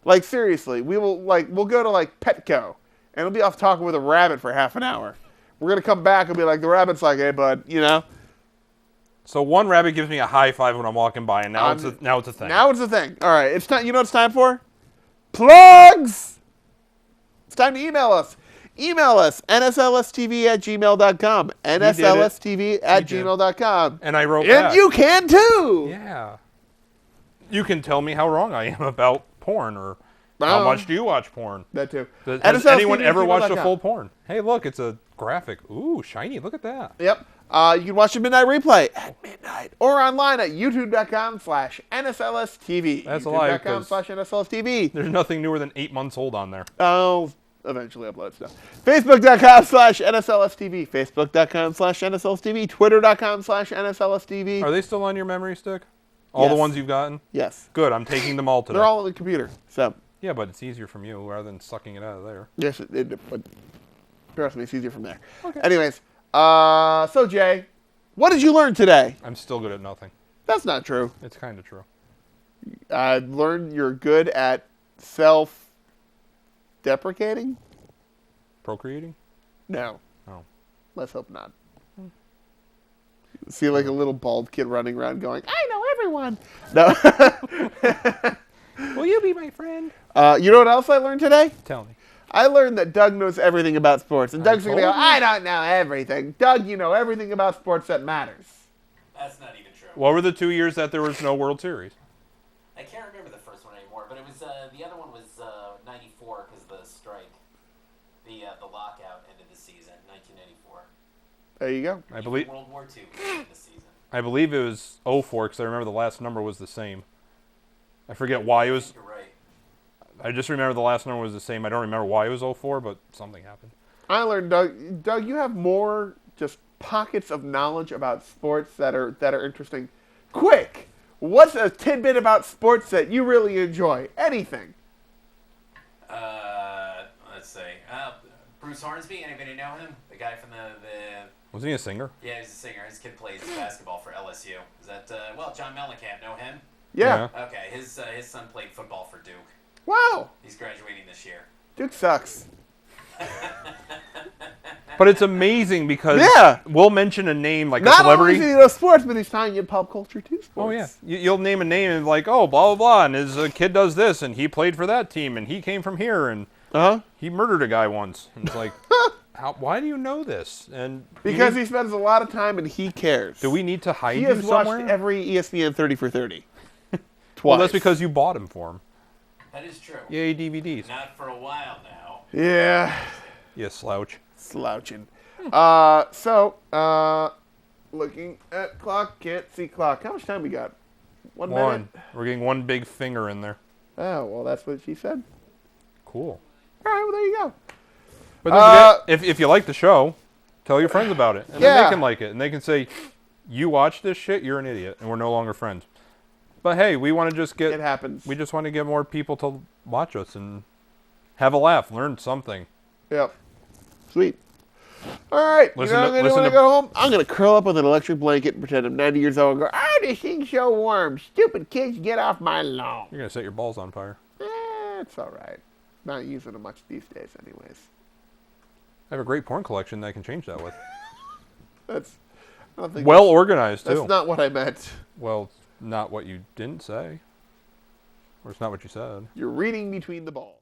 Like, seriously, we'll go to, like, Petco, and we'll be off talking with a rabbit for half an hour. We're going to come back and be like, the rabbit's like, hey, bud, you know? So one rabbit gives me a high five when I'm walking by, and now it's a thing. Now it's a thing. All right, it's time. You know what it's time for? Plugs! It's time to email us. Email us, nslstv@gmail.com. nslstv@gmail.com. And I wrote And back. you can too! Yeah. You can tell me how wrong I am about porn, or how Oh. much do you watch porn? That too. Has anyone ever watched a NSLTV@gmail.com. full porn? Hey, look, it's a graphic. Ooh, shiny, look at that. Yep. You can watch the Midnight Replay at midnight or online at youtube.com/NSLSTV. That's a lie, 'cause- youtube.com/NSLSTV. There's nothing newer than 8 months old on there. I'll eventually upload stuff. Facebook.com/NSLSTV. Facebook.com/NSLSTV. Twitter.com/NSLSTV. Are they still on your memory stick? All the Yes. ones you've gotten? Yes. Good, I'm taking them all today. They're all on the computer. So, Yeah, but it's easier from you rather than sucking it out of there. yes, but trust me, it's easier from there. Okay. Anyways, so Jay, what did you learn today? I'm still good at nothing. That's not true. It's kind of true. I learned you're good at self-deprecating? Procreating? No. Oh. Let's hope not. See like a little bald kid running around going, I know everyone. No. Will you be my friend? You know what else I learned today? Tell me. I learned that Doug knows everything about sports. And Doug's going to go, told you. I don't know everything. Doug, you know everything about sports that matters. That's not even true. What were the 2 years that there was no World Series? I can't remember the first one anymore, but it was the other one was '94 because of the strike. The lockout ended the season, 1994. There you go. I believe World War II ended the season. it was 04 because I remember the last number was the same. I forget why it was. You're right. I just remember the last number was the same. I don't remember why it was 04, but something happened. I learned, Doug, you have more just pockets of knowledge about sports that are interesting. Quick, what's a tidbit about sports that you really enjoy? Anything. Let's see. Bruce Hornsby. Anybody know him? The guy from the Wasn't he a singer? Yeah, he's a singer. His kid plays basketball for LSU. Is that John Mellencamp? Know him? Yeah. Okay, his son played football for Duke. Wow. He's graduating this year. Duke sucks. But it's amazing because Yeah. we'll mention a name like a Not celebrity. only do you know sports, but he's tying in pop culture too. Sports. Oh yeah, you'll name a name and like, oh, blah blah blah, and his kid does this, and he played for that team, and he came from here, and Uh-huh. he murdered a guy once. And it's like, why do you know this? And Because he spends a lot of time and he cares. do we need to hide He you has watched somewhere? every ESPN 30 for 30. Twice. Well, that's because you bought him for him. That is true. Yay, DVDs. Not for a while now. Yeah. You slouch. Slouching. Looking at clock, can't see clock. How much time we got? 1 minute? One. We're getting one big finger in there. Oh, well, that's what she said. Cool. All right, well, there you go. But don't forget, if you like the show, tell your friends about it. And then Yeah. they can like it. And they can say, you watch this shit, you're an idiot. And we're no longer friends. But hey, we want to just It happens. we just want to get more people to watch us and Have a laugh. Learn something. Yep. Sweet. All right. Listen you know to- what I'm listen going to to- go home? I'm going to curl up with an electric blanket and pretend I'm 90 years old and go, oh, this thing's so warm. Stupid kids, get off my lawn. You're going to set your balls on fire. It's all right. Not using them much these days anyways. I have a great porn collection that I can change that with. I don't think Well organized, too. that's not what I meant. Well, not what you didn't say. Or it's not what you said. You're reading between the balls.